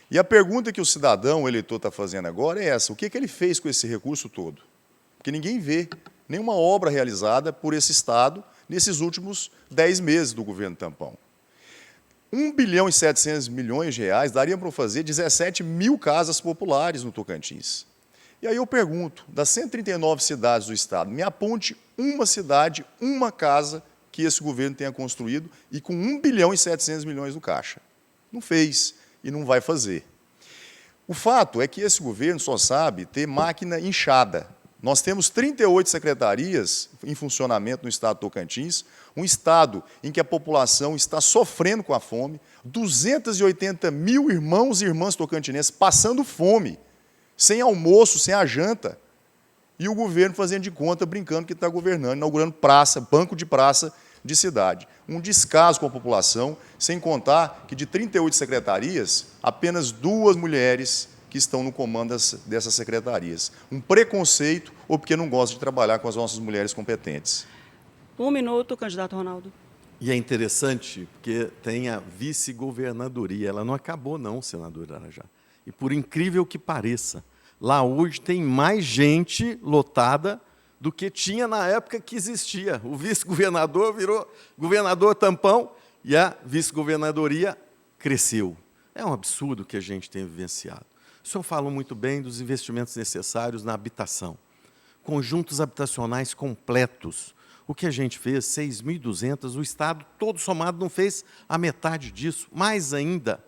E a pergunta que o cidadão, o eleitor, está fazendo agora é essa: o que ele fez com esse recurso todo? Porque ninguém vê nenhuma obra realizada por esse Estado nesses últimos 10 meses do governo tampão. 1 bilhão e 700 milhões de reais daria para fazer 17 mil casas populares no Tocantins. E aí eu pergunto, das 139 cidades do Estado, me aponte uma cidade, uma casa que esse governo tenha construído e com 1 bilhão e 700 milhões no caixa. Não fez e não vai fazer. O fato é que esse governo só sabe ter máquina inchada. Nós temos 38 secretarias em funcionamento no Estado do Tocantins, um Estado em que a população está sofrendo com a fome, 280 mil irmãos e irmãs tocantinenses passando fome, sem almoço, sem a janta, e o governo fazendo de conta, brincando que está governando, inaugurando praça, banco de praça de cidade. Um descaso com a população, sem contar que de 38 secretarias, apenas 2 mulheres que estão no comando dessas secretarias. Um preconceito ou porque não gosta de trabalhar com as nossas mulheres competentes. 1 minuto, candidato Ronaldo. E é interessante, porque tem a vice-governadoria. Ela não acabou, não, senador Arajá. E por incrível que pareça, lá hoje tem mais gente lotada do que tinha na época que existia. O vice-governador virou governador tampão e a vice-governadoria cresceu. É um absurdo que a gente tem vivenciado. O senhor falou muito bem dos investimentos necessários na habitação. Conjuntos habitacionais completos. O que a gente fez, 6.200, o Estado todo somado não fez a metade disso. Mais ainda,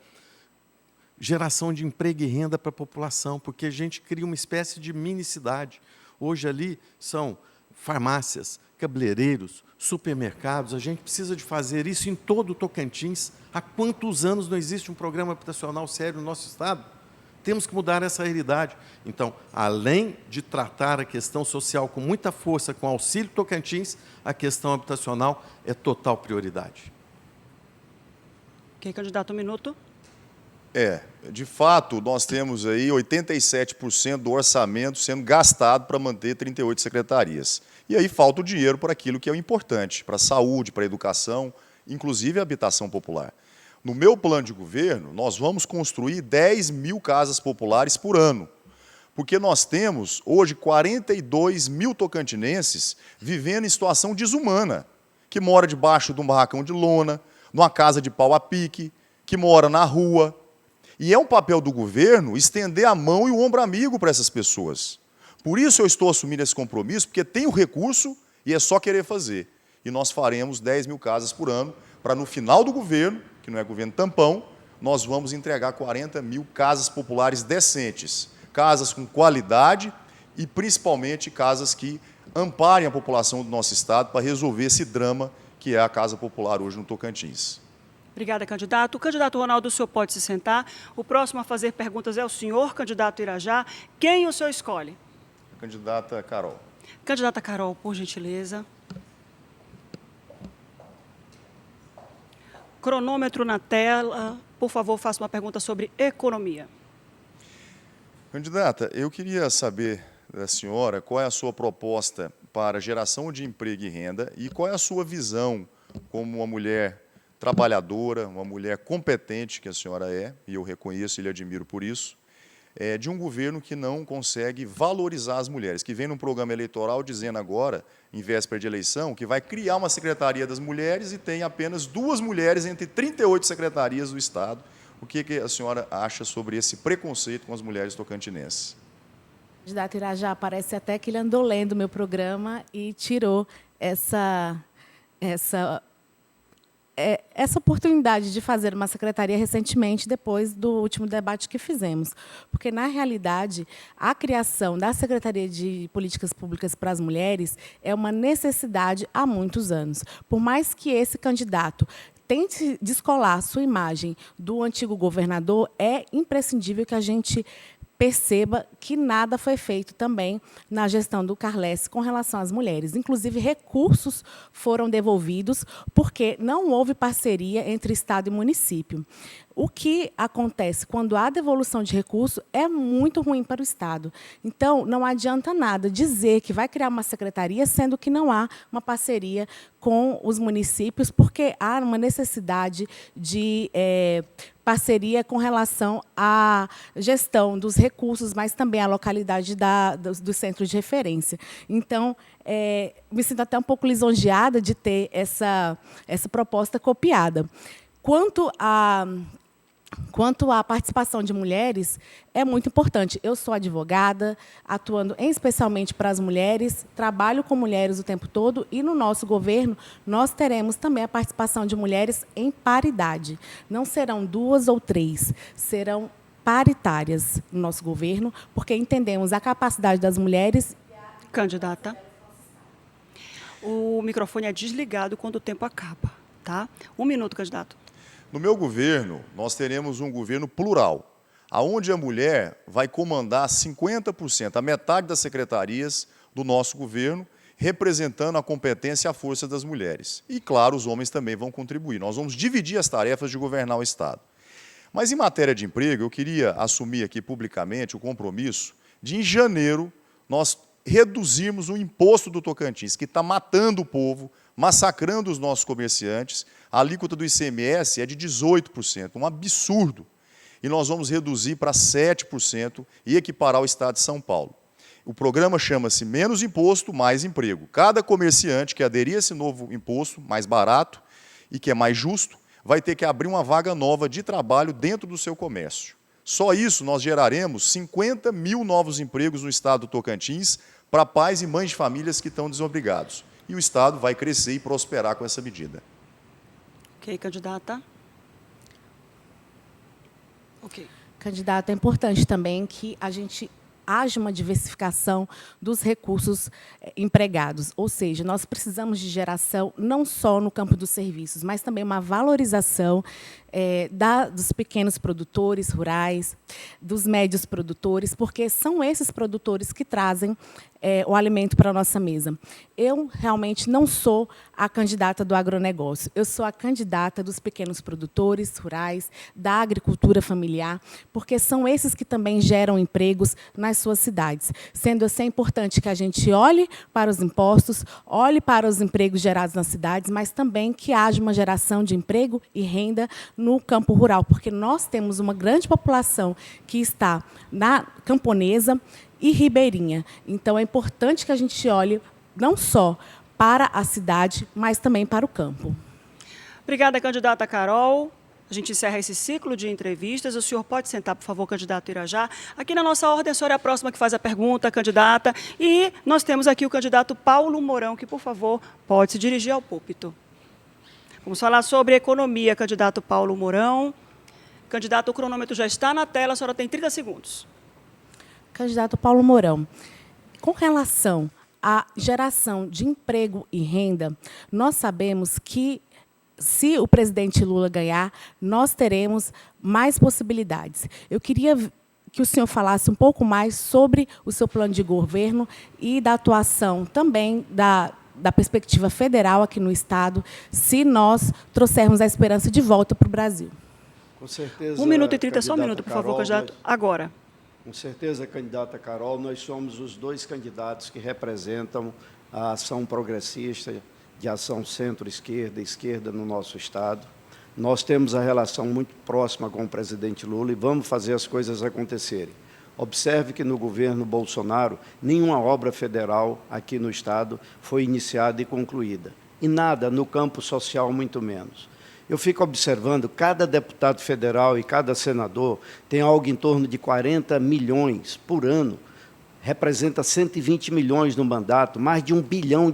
geração de emprego e renda para a população, porque a gente cria uma espécie de mini-cidade. Hoje ali são farmácias, cabeleireiros, supermercados. A gente precisa de fazer isso em todo o Tocantins. Há quantos anos não existe um programa habitacional sério no nosso Estado? Temos que mudar essa realidade. Então, além de tratar a questão social com muita força, com auxílio Tocantins, a questão habitacional é total prioridade. Ok, candidato, 1 minuto. De fato, nós temos aí 87% do orçamento sendo gastado para manter 38 secretarias. E aí falta o dinheiro para aquilo que é o importante, para a saúde, para a educação, inclusive a habitação popular. No meu plano de governo, nós vamos construir 10 mil casas populares por ano, porque nós temos, hoje, 42 mil tocantinenses vivendo em situação desumana, que mora debaixo de um barracão de lona, numa casa de pau a pique, que mora na rua. E é um papel do governo estender a mão e o ombro amigo para essas pessoas. Por isso eu estou assumindo esse compromisso, porque tem o recurso e é só querer fazer. E nós faremos 10 mil casas por ano, para no final do governo, que não é governo tampão, nós vamos entregar 40 mil casas populares decentes, casas com qualidade e, principalmente, casas que amparem a população do nosso Estado para resolver esse drama que é a casa popular hoje no Tocantins. Obrigada, candidato. Candidato Ronaldo, o senhor pode se sentar. O próximo a fazer perguntas é o senhor, candidato Irajá. Quem o senhor escolhe? A candidata Carol. Candidata Carol, por gentileza. Cronômetro na tela. Por favor, faça uma pergunta sobre economia. Candidata, eu queria saber da senhora qual é a sua proposta para geração de emprego e renda e qual é a sua visão como uma mulher trabalhadora, uma mulher competente, que a senhora é, e eu reconheço e lhe admiro por isso, de um governo que não consegue valorizar as mulheres, que vem num programa eleitoral dizendo agora, em véspera de eleição, que vai criar uma Secretaria das Mulheres e tem apenas 2 mulheres entre 38 secretarias do Estado. O que a senhora acha sobre esse preconceito com as mulheres tocantinenses? Candidato Irajá, parece até que ele andou lendo o meu programa e tirou essa essa oportunidade de fazer uma secretaria recentemente, depois do último debate que fizemos. Porque, na realidade, a criação da Secretaria de Políticas Públicas para as Mulheres é uma necessidade há muitos anos. Por mais que esse candidato tente descolar sua imagem do antigo governador, é imprescindível que a gente perceba que nada foi feito também na gestão do Carles com relação às mulheres. Inclusive, recursos foram devolvidos porque não houve parceria entre Estado e município. O que acontece quando há devolução de recurso é muito ruim para o Estado. Então, não adianta nada dizer que vai criar uma secretaria, sendo que não há uma parceria com os municípios, porque há uma necessidade de parceria com relação à gestão dos recursos, mas também à localidade do centro de referência. Então, me sinto até um pouco lisonjeada de ter essa proposta copiada. Quanto à participação de mulheres, é muito importante. Eu sou advogada, atuando especialmente para as mulheres, trabalho com mulheres o tempo todo, e no nosso governo nós teremos também a participação de mulheres em paridade. Não serão 2 ou 3, serão paritárias no nosso governo, porque entendemos a capacidade das mulheres. Candidata, o microfone é desligado quando o tempo acaba, tá? 1 minuto, candidato. No meu governo, nós teremos um governo plural, onde a mulher vai comandar 50%, a metade das secretarias do nosso governo, representando a competência e a força das mulheres. E, claro, os homens também vão contribuir. Nós vamos dividir as tarefas de governar o Estado. Mas, em matéria de emprego, eu queria assumir aqui publicamente o compromisso de, em janeiro, nós reduzirmos o imposto do Tocantins, que está matando o povo, massacrando os nossos comerciantes. A alíquota do ICMS é de 18%, um absurdo. E nós vamos reduzir para 7% e equiparar o Estado de São Paulo. O programa chama-se Menos Imposto, Mais Emprego. Cada comerciante que aderir a esse novo imposto, mais barato e que é mais justo, vai ter que abrir uma vaga nova de trabalho dentro do seu comércio. Só isso nós geraremos 50 mil novos empregos no Estado do Tocantins para pais e mães de famílias que estão desobrigados. E o Estado vai crescer e prosperar com essa medida. Ok, candidata. Ok. Candidato, é importante também que a gente haja uma diversificação dos recursos empregados. Ou seja, nós precisamos de geração não só no campo dos serviços, mas também uma valorização dos pequenos produtores rurais, dos médios produtores, porque são esses produtores que trazem o alimento para a nossa mesa. Eu realmente não sou a candidata do agronegócio, eu sou a candidata dos pequenos produtores rurais, da agricultura familiar, porque são esses que também geram empregos nas suas cidades. Sendo assim, é importante que a gente olhe para os impostos, olhe para os empregos gerados nas cidades, mas também que haja uma geração de emprego e renda no campo rural, porque nós temos uma grande população que está na camponesa e ribeirinha. Então, é importante que a gente olhe não só para a cidade, mas também para o campo. Obrigada, candidata Carol. A gente encerra esse ciclo de entrevistas. O senhor pode sentar, por favor, candidato Irajá. Aqui na nossa ordem, a senhora é a próxima que faz a pergunta, candidata. E nós temos aqui o candidato Paulo Mourão, que, por favor, pode se dirigir ao púlpito. Vamos falar sobre economia, candidato Paulo Mourão. Candidato, o cronômetro já está na tela, a senhora tem 30 segundos. Candidato Paulo Mourão, com relação à geração de emprego e renda, nós sabemos que, se o presidente Lula ganhar, nós teremos mais possibilidades. Eu queria que o senhor falasse um pouco mais sobre o seu plano de governo e da atuação também da perspectiva federal aqui no Estado, se nós trouxermos a esperança de volta para o Brasil. Com certeza. 1 minuto e 30, só 1 minuto, por favor, candidato. Agora. Com certeza, candidata Carol, nós somos os 2 candidatos que representam a ação progressista, de ação centro-esquerda e esquerda no nosso Estado. Nós temos a relação muito próxima com o presidente Lula e vamos fazer as coisas acontecerem. Observe que no governo Bolsonaro, nenhuma obra federal aqui no Estado foi iniciada e concluída. E nada no campo social, muito menos. Eu fico observando, cada deputado federal e cada senador tem algo em torno de 40 milhões por ano, representa 120 milhões no mandato, mais de R$1 bilhão,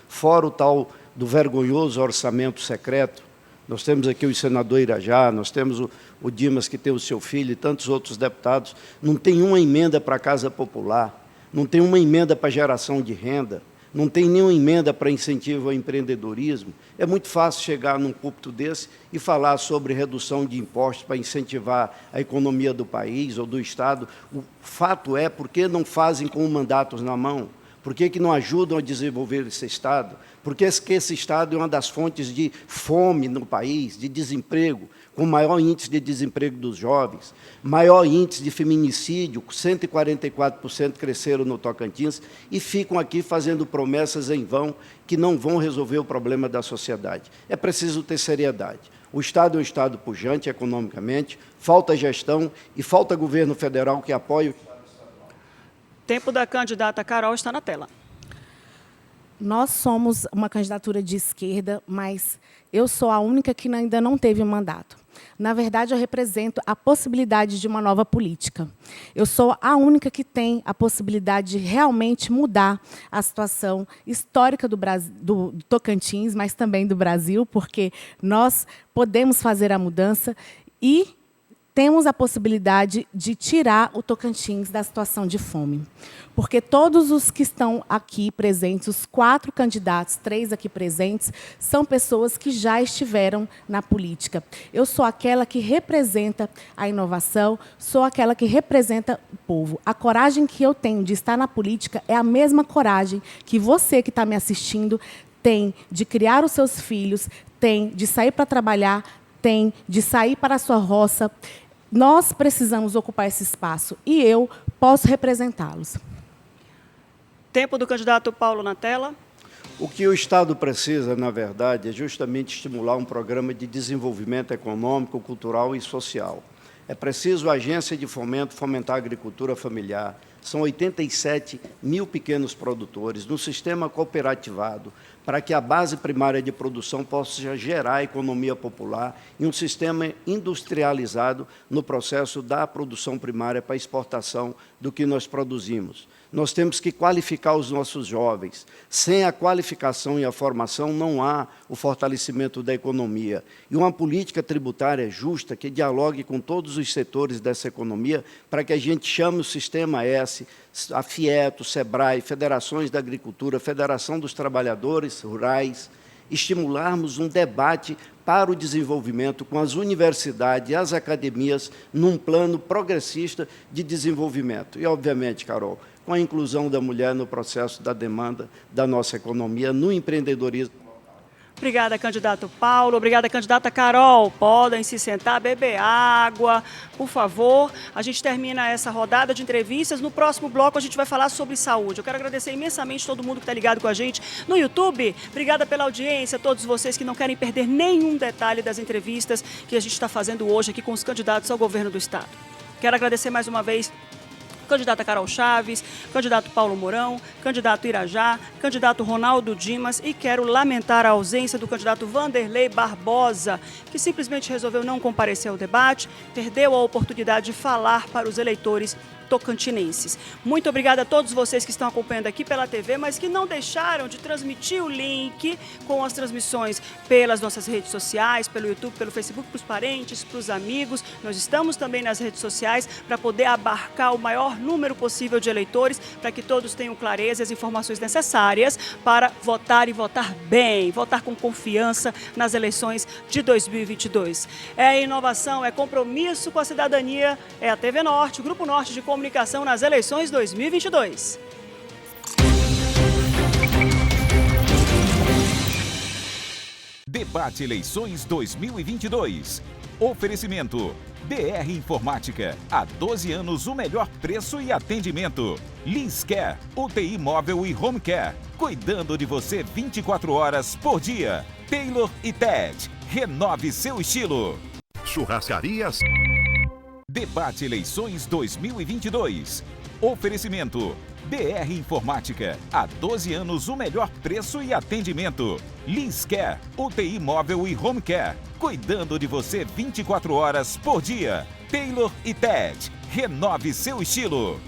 fora o tal do vergonhoso orçamento secreto. Nós temos aqui o senador Irajá, nós temos o Dimas, que tem o seu filho, e tantos outros deputados. Não tem uma emenda para a Casa Popular, não tem uma emenda para geração de renda, não tem nenhuma emenda para incentivo ao empreendedorismo. É muito fácil chegar num púlpito desse e falar sobre redução de impostos para incentivar a economia do país ou do Estado. O fato é, por que não fazem com mandatos na mão? Por que não ajudam a desenvolver esse Estado? Porque esse Estado é uma das fontes de fome no país, de desemprego, com maior índice de desemprego dos jovens, maior índice de feminicídio, 144% cresceram no Tocantins, e ficam aqui fazendo promessas em vão que não vão resolver o problema da sociedade. É preciso ter seriedade. O Estado é um Estado pujante economicamente, falta gestão e falta governo federal que apoie o Estado estadual. Tempo da candidata Carol está na tela. Nós somos uma candidatura de esquerda, mas eu sou a única que ainda não teve mandato. Na verdade, eu represento a possibilidade de uma nova política. Eu sou a única que tem a possibilidade de realmente mudar a situação histórica do Tocantins, mas também do Brasil, porque nós podemos fazer a mudança e temos a possibilidade de tirar o Tocantins da situação de fome. Porque todos os que estão aqui presentes, os 4 candidatos, 3 aqui presentes, são pessoas que já estiveram na política. Eu sou aquela que representa a inovação, sou aquela que representa o povo. A coragem que eu tenho de estar na política é a mesma coragem que você que está me assistindo tem de criar os seus filhos, tem de sair para trabalhar, tem de sair para a sua roça. Nós precisamos ocupar esse espaço e eu posso representá-los. Tempo do candidato Paulo na tela. O que o Estado precisa, na verdade, é justamente estimular um programa de desenvolvimento econômico, cultural e social. É preciso a agência de fomento fomentar a agricultura familiar. São 87 mil pequenos produtores no sistema cooperativado, para que a base primária de produção possa gerar economia popular e um sistema industrializado no processo da produção primária para exportação do que nós produzimos. Nós temos que qualificar os nossos jovens. Sem a qualificação e a formação, não há o fortalecimento da economia. E uma política tributária justa que dialogue com todos os setores dessa economia para que a gente chame o Sistema S, a FIETO, SEBRAE, Federações da Agricultura, Federação dos Trabalhadores Rurais, estimularmos um debate para o desenvolvimento com as universidades e as academias num plano progressista de desenvolvimento. E, obviamente, Carol, com a inclusão da mulher no processo da demanda da nossa economia, no empreendedorismo. Obrigada, candidato Paulo. Obrigada, candidata Carol. Podem se sentar, beber água, por favor. A gente termina essa rodada de entrevistas. No próximo bloco, a gente vai falar sobre saúde. Eu quero agradecer imensamente todo mundo que está ligado com a gente no YouTube. Obrigada pela audiência, todos vocês que não querem perder nenhum detalhe das entrevistas que a gente está fazendo hoje aqui com os candidatos ao governo do Estado. Quero agradecer mais uma vez candidata Carol Chaves, candidato Paulo Mourão, candidato Irajá, candidato Ronaldo Dimas, e quero lamentar a ausência do candidato Vanderlei Barbosa, que simplesmente resolveu não comparecer ao debate, perdeu a oportunidade de falar para os eleitores tocantinenses. Muito obrigada a todos vocês que estão acompanhando aqui pela TV, mas que não deixaram de transmitir o link com as transmissões pelas nossas redes sociais, pelo YouTube, pelo Facebook, para os parentes, para os amigos. Nós estamos também nas redes sociais para poder abarcar o maior número possível de eleitores, para que todos tenham clareza e as informações necessárias para votar e votar bem, votar com confiança nas eleições de 2022. É inovação, é compromisso com a cidadania, é a TV Norte, o Grupo Norte de Comunicação nas eleições 2022. Debate Eleições 2022. Oferecimento: BR Informática. Há 12 anos o melhor preço e atendimento. Linscare, UTI móvel e home care. Cuidando de você 24 horas por dia. Taylor e Ted. Renove seu estilo. Churrascarias. Debate Eleições 2022. Oferecimento: BR Informática. Há 12 anos o melhor preço e atendimento. Linscare, UTI móvel e home care. Cuidando de você 24 horas por dia. Taylor e Ted. Renove seu estilo.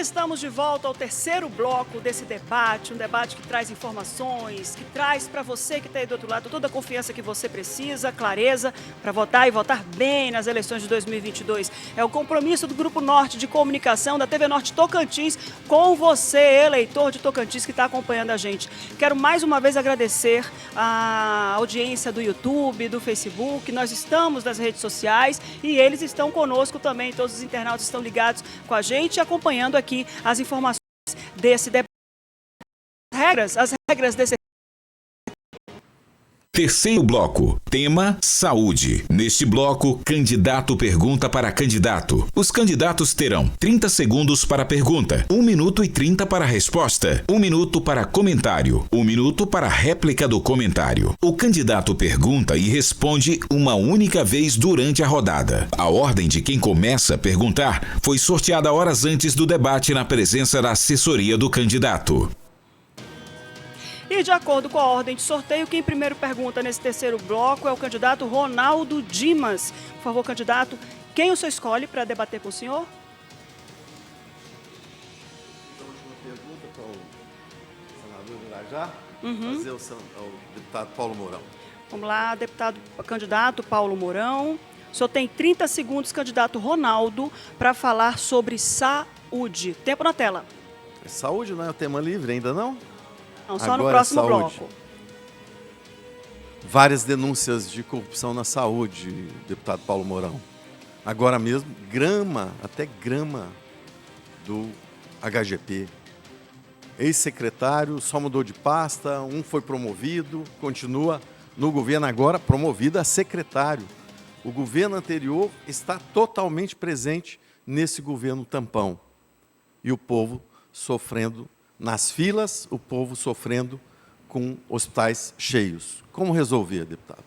estamos de volta ao terceiro bloco desse debate, um debate que traz informações, que traz para você que está aí do outro lado toda a confiança que você precisa, clareza, para votar e votar bem nas eleições de 2022. É o compromisso do Grupo Norte de Comunicação da TV Norte Tocantins com você, eleitor de Tocantins que está acompanhando a gente. Quero mais uma vez agradecer a audiência do YouTube, do Facebook, nós estamos nas redes sociais e eles estão conosco também, todos os internautas estão ligados com a gente, acompanhando aqui as informações desse debate. As regras desse Terceiro bloco, tema saúde. Neste bloco, candidato pergunta para candidato. Os candidatos terão 30 segundos para pergunta, 1 minuto e 30 para resposta, 1 minuto para comentário, 1 minuto para réplica do comentário. O candidato pergunta e responde uma única vez durante a rodada. A ordem de quem começa a perguntar foi sorteada horas antes do debate na presença da assessoria do candidato. E de acordo com a ordem de sorteio, quem primeiro pergunta nesse terceiro bloco é o candidato Ronaldo Dimas. Por favor, candidato, quem o senhor escolhe para debater com o senhor? A última pergunta para o senador Irajá, fazer ao deputado Paulo Mourão. Vamos lá, candidato Paulo Mourão. O senhor tem 30 segundos, candidato Ronaldo, para falar sobre saúde. Tempo na tela. Saúde não é o tema livre ainda não? Não, só Agora no próximo saúde. bloco. Várias denúncias de corrupção na saúde, deputado Paulo Mourão. Agora mesmo, até grama do HGP. Ex-secretário só mudou de pasta, um foi promovido, continua no governo agora promovido a secretário. O governo anterior está totalmente presente nesse governo tampão. E o povo sofrendo nas filas, o povo sofrendo com hospitais cheios. Como resolver, deputado?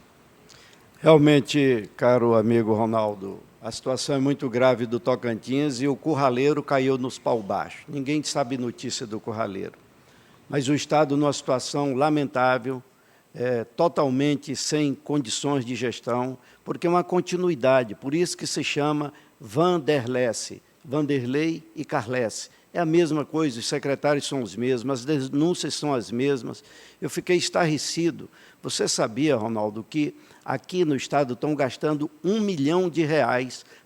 Realmente, caro amigo Ronaldo, a situação é muito grave do Tocantins e o curraleiro caiu nos pau baixo. Ninguém sabe notícia do curraleiro. Mas o Estado, numa situação lamentável, totalmente sem condições de gestão, porque é uma continuidade, por isso que se chama Vanderlei e Carlesse. É a mesma coisa, os secretários são os mesmos, as denúncias são as mesmas. Eu fiquei estarrecido. Você sabia, Ronaldo, que aqui no Estado estão gastando R$1 milhão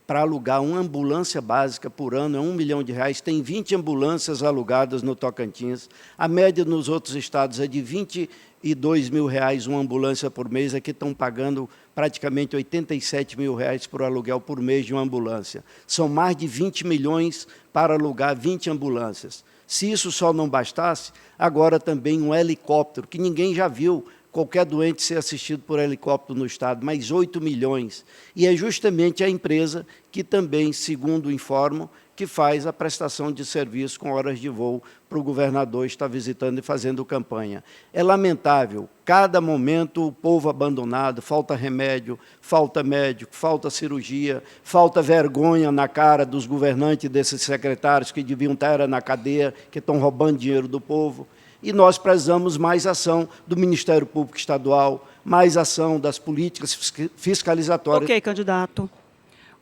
para alugar uma ambulância básica por ano, é R$1 milhão. Tem 20 ambulâncias alugadas no Tocantins. A média nos outros estados é de R$22 mil uma ambulância por mês. Aqui estão pagando praticamente R$87 mil por aluguel por mês de uma ambulância. São mais de 20 milhões para alugar 20 ambulâncias. Se isso só não bastasse, agora também um helicóptero, que ninguém já viu qualquer doente ser assistido por helicóptero no Estado, mais 8 milhões. E é justamente a empresa que também, segundo informam, que faz a prestação de serviço com horas de voo para o governador estar visitando e fazendo campanha. É lamentável, cada momento o povo abandonado, falta remédio, falta médico, falta cirurgia, falta vergonha na cara dos governantes desses secretários que deviam estar na cadeia, que estão roubando dinheiro do povo. E nós precisamos mais ação do Ministério Público Estadual, mais ação das políticas fiscalizatórias. Ok, candidato.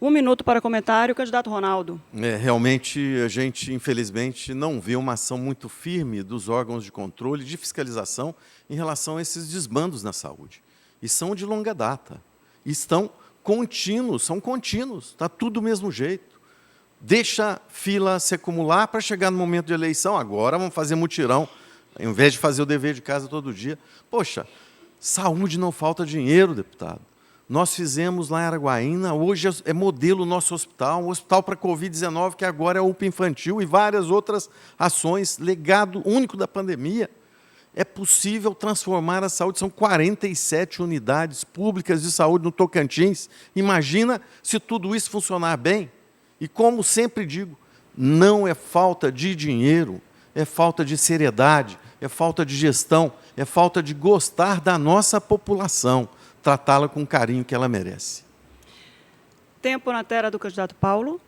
1 minuto para comentário, candidato Ronaldo. Realmente, a gente, infelizmente, não vê uma ação muito firme dos órgãos de controle e de fiscalização em relação a esses desbandos na saúde. E são de longa data. E são contínuos, está tudo do mesmo jeito. Deixa a fila se acumular para chegar no momento de eleição, agora vamos fazer mutirão, ao invés de fazer o dever de casa todo dia. Poxa, saúde não falta dinheiro, deputado. Nós fizemos lá em Araguaína, hoje é modelo o nosso hospital, um hospital para Covid-19, que agora é UPA infantil, e várias outras ações, legado único da pandemia. É possível transformar a saúde, são 47 unidades públicas de saúde no Tocantins. Imagina se tudo isso funcionar bem. E como sempre digo, não é falta de dinheiro, é falta de seriedade, é falta de gestão, é falta de gostar da nossa população, tratá-la com o carinho que ela merece. Tempo na tela do candidato Paulo.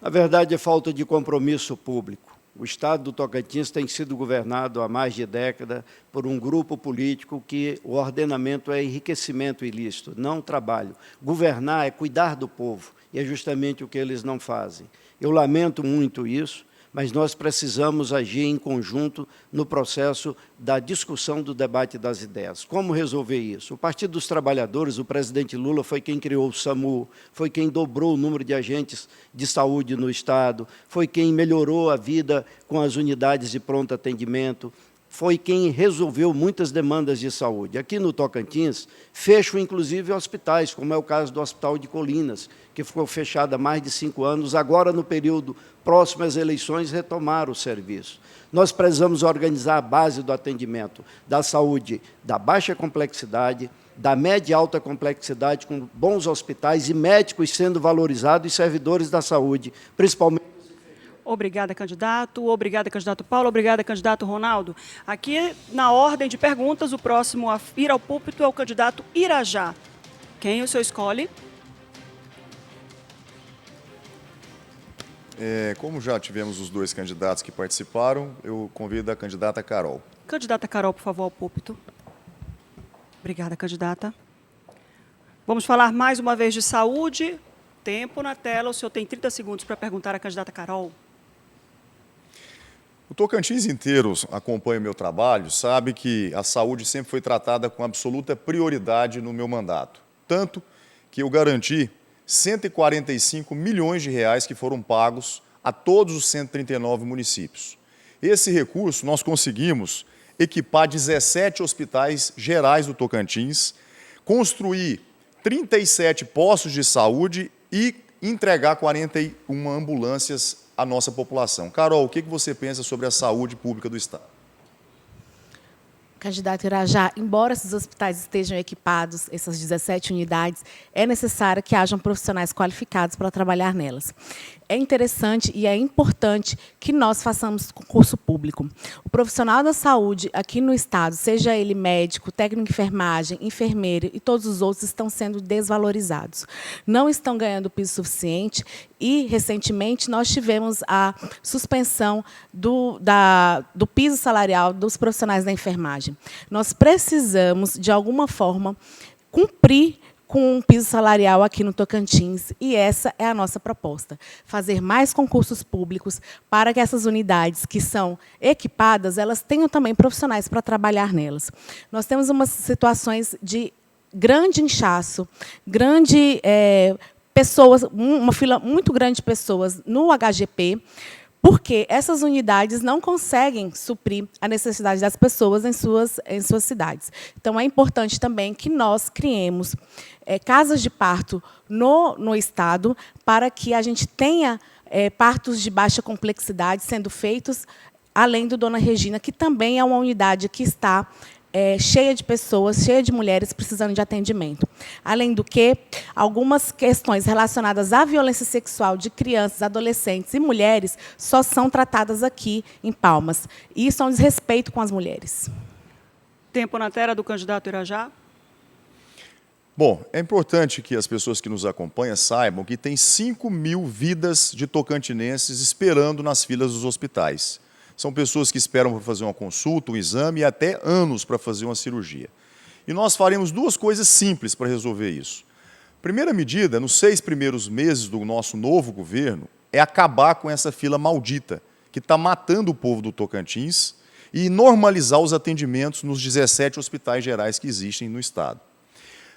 Na verdade, é falta de compromisso público. O Estado do Tocantins tem sido governado há mais de década por um grupo político que o ordenamento é enriquecimento ilícito, não trabalho. Governar é cuidar do povo, e é justamente o que eles não fazem. Eu lamento muito isso, mas nós precisamos agir em conjunto no processo da discussão do debate das ideias. Como resolver isso? O Partido dos Trabalhadores, o presidente Lula foi quem criou o SAMU, foi quem dobrou o número de agentes de saúde no Estado, foi quem melhorou a vida com as unidades de pronto atendimento, foi quem resolveu muitas demandas de saúde. Aqui no Tocantins, fecham inclusive hospitais, como é o caso do Hospital de Colinas, que ficou fechado há mais de 5 anos, agora, no período próximo às eleições, retomaram o serviço. Nós precisamos organizar a base do atendimento da saúde da baixa complexidade, da média e alta complexidade, com bons hospitais e médicos sendo valorizados e servidores da saúde, principalmente. Obrigada, candidato. Obrigada, candidato Paulo. Obrigada, candidato Ronaldo. Aqui, na ordem de perguntas, o próximo a ir ao púlpito é o candidato Irajá. Quem o senhor escolhe? Como já tivemos os 2 candidatos que participaram, eu convido a candidata Carol. Candidata Carol, por favor, ao púlpito. Obrigada, candidata. Vamos falar mais uma vez de saúde. Tempo na tela. O senhor tem 30 segundos para perguntar à candidata Carol. O Tocantins inteiro acompanha o meu trabalho, sabe que a saúde sempre foi tratada com absoluta prioridade no meu mandato. Tanto que eu garanti 145 milhões de reais que foram pagos a todos os 139 municípios. Esse recurso nós conseguimos equipar 17 hospitais gerais do Tocantins, construir 37 postos de saúde e entregar 41 ambulâncias à nossa população. Carol, o que você pensa sobre a saúde pública do Estado? Candidato Irajá, embora esses hospitais estejam equipados, essas 17 unidades, é necessário que hajam profissionais qualificados para trabalhar nelas. É interessante e é importante que nós façamos concurso público. O profissional da saúde aqui no Estado, seja ele médico, técnico de enfermagem, enfermeiro e todos os outros, estão sendo desvalorizados. Não estão ganhando piso suficiente e, recentemente, nós tivemos a suspensão do piso salarial dos profissionais da enfermagem. Nós precisamos, de alguma forma, cumprir com um piso salarial aqui no Tocantins, e essa é a nossa proposta, fazer mais concursos públicos para que essas unidades que são equipadas, elas tenham também profissionais para trabalhar nelas. Nós temos umas situações de grande inchaço, pessoas, uma fila muito grande de pessoas no HGP, porque essas unidades não conseguem suprir a necessidade das pessoas em suas cidades. Então, é importante também que nós criemos casas de parto no Estado, para que a gente tenha partos de baixa complexidade sendo feitos, além do Dona Regina, que também é uma unidade que está cheia de pessoas, cheia de mulheres precisando de atendimento. Além do que, algumas questões relacionadas à violência sexual de crianças, adolescentes e mulheres só são tratadas aqui em Palmas. E isso é um desrespeito com as mulheres. Tempo na tela do candidato Irajá. Bom, é importante que as pessoas que nos acompanham saibam que tem 5 mil vidas de tocantinenses esperando nas filas dos hospitais. São pessoas que esperam para fazer uma consulta, um exame e até anos para fazer uma cirurgia. E nós faremos 2 coisas simples para resolver isso. Primeira medida, nos 6 primeiros meses do nosso novo governo, é acabar com essa fila maldita, que está matando o povo do Tocantins, e normalizar os atendimentos nos 17 hospitais gerais que existem no Estado.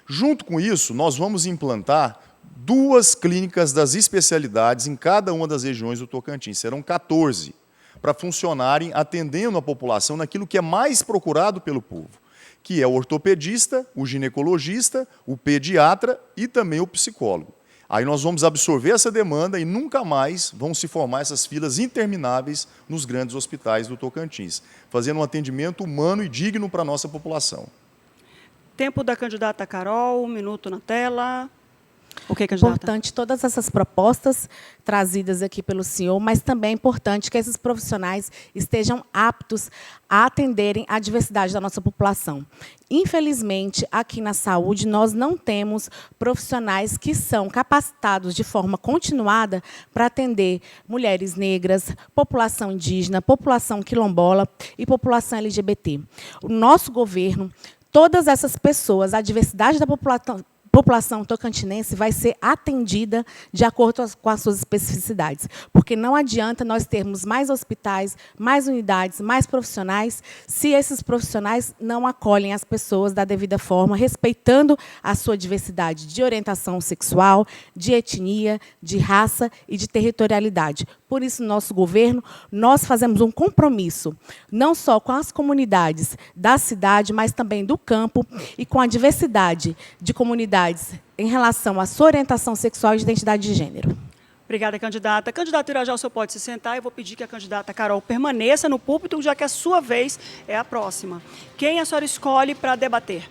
Junto com isso, nós vamos implantar 2 clínicas das especialidades em cada uma das regiões do Tocantins. Serão 14. Para funcionarem atendendo a população naquilo que é mais procurado pelo povo, que é o ortopedista, o ginecologista, o pediatra e também o psicólogo. Aí nós vamos absorver essa demanda e nunca mais vão se formar essas filas intermináveis nos grandes hospitais do Tocantins, fazendo um atendimento humano e digno para a nossa população. Tempo da candidata Carol, 1 minuto na tela. Ok, candidata? Importante todas essas propostas trazidas aqui pelo senhor, mas também é importante que esses profissionais estejam aptos a atenderem à diversidade da nossa população. Infelizmente, aqui na saúde, nós não temos profissionais que são capacitados de forma continuada para atender mulheres negras, população indígena, população quilombola e população LGBT. O nosso governo, todas essas pessoas, a diversidade da população tocantinense vai ser atendida de acordo com as suas especificidades. Porque não adianta nós termos mais hospitais, mais unidades, mais profissionais, se esses profissionais não acolhem as pessoas da devida forma, respeitando a sua diversidade de orientação sexual, de etnia, de raça e de territorialidade. Por isso, nosso governo, nós fazemos um compromisso, não só com as comunidades da cidade, mas também do campo e com a diversidade de comunidades em relação à sua orientação sexual e de identidade de gênero. Obrigada, candidata. Candidato Irajá, o senhor pode se sentar. Eu vou pedir que a candidata Carol permaneça no púlpito, já que a sua vez é a próxima. Quem a senhora escolhe para debater?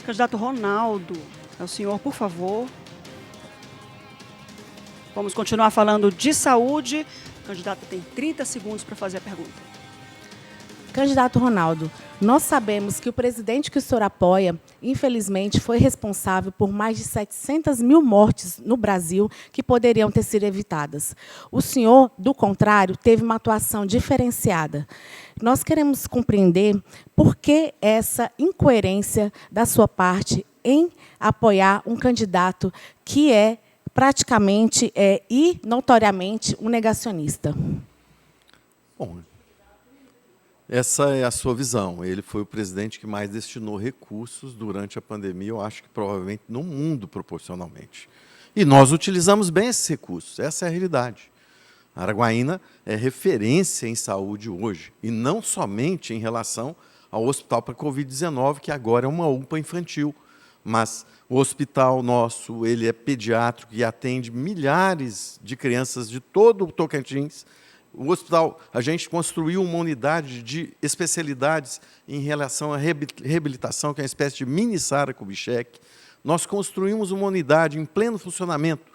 Candidato Ronaldo, é o senhor, por favor. Vamos continuar falando de saúde. A candidata tem 30 segundos para fazer a pergunta. Candidato Ronaldo, nós sabemos que o presidente que o senhor apoia, infelizmente, foi responsável por mais de 700 mil mortes no Brasil que poderiam ter sido evitadas. O senhor, do contrário, teve uma atuação diferenciada. Nós queremos compreender por que essa incoerência da sua parte em apoiar um candidato que é praticamente e notoriamente um negacionista. Bom, essa é a sua visão. Ele foi o presidente que mais destinou recursos durante a pandemia, eu acho que provavelmente no mundo proporcionalmente. E nós utilizamos bem esses recursos, essa é a realidade. Araguaína é referência em saúde hoje, e não somente em relação ao hospital para Covid-19, que agora é uma UPA infantil, mas o hospital nosso, ele é pediátrico e atende milhares de crianças de todo o Tocantins. O hospital, a gente construiu uma unidade de especialidades em relação à reabilitação, que é uma espécie de mini Sara Kubitschek. Nós construímos uma unidade em pleno funcionamento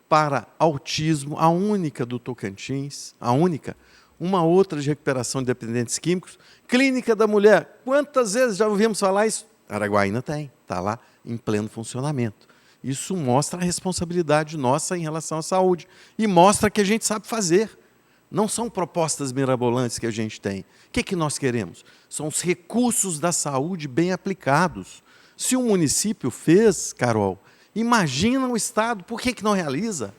para autismo, a única do Tocantins, a única. Uma outra de recuperação de dependentes químicos. Clínica da mulher. Quantas vezes já ouvimos falar isso? Araguaína tem, está lá em pleno funcionamento. Isso mostra a responsabilidade nossa em relação à saúde e mostra que a gente sabe fazer. Não são propostas mirabolantes que a gente tem. O que nós queremos? São os recursos da saúde bem aplicados. Se o município fez, Carol, imagina o Estado, por que não realiza?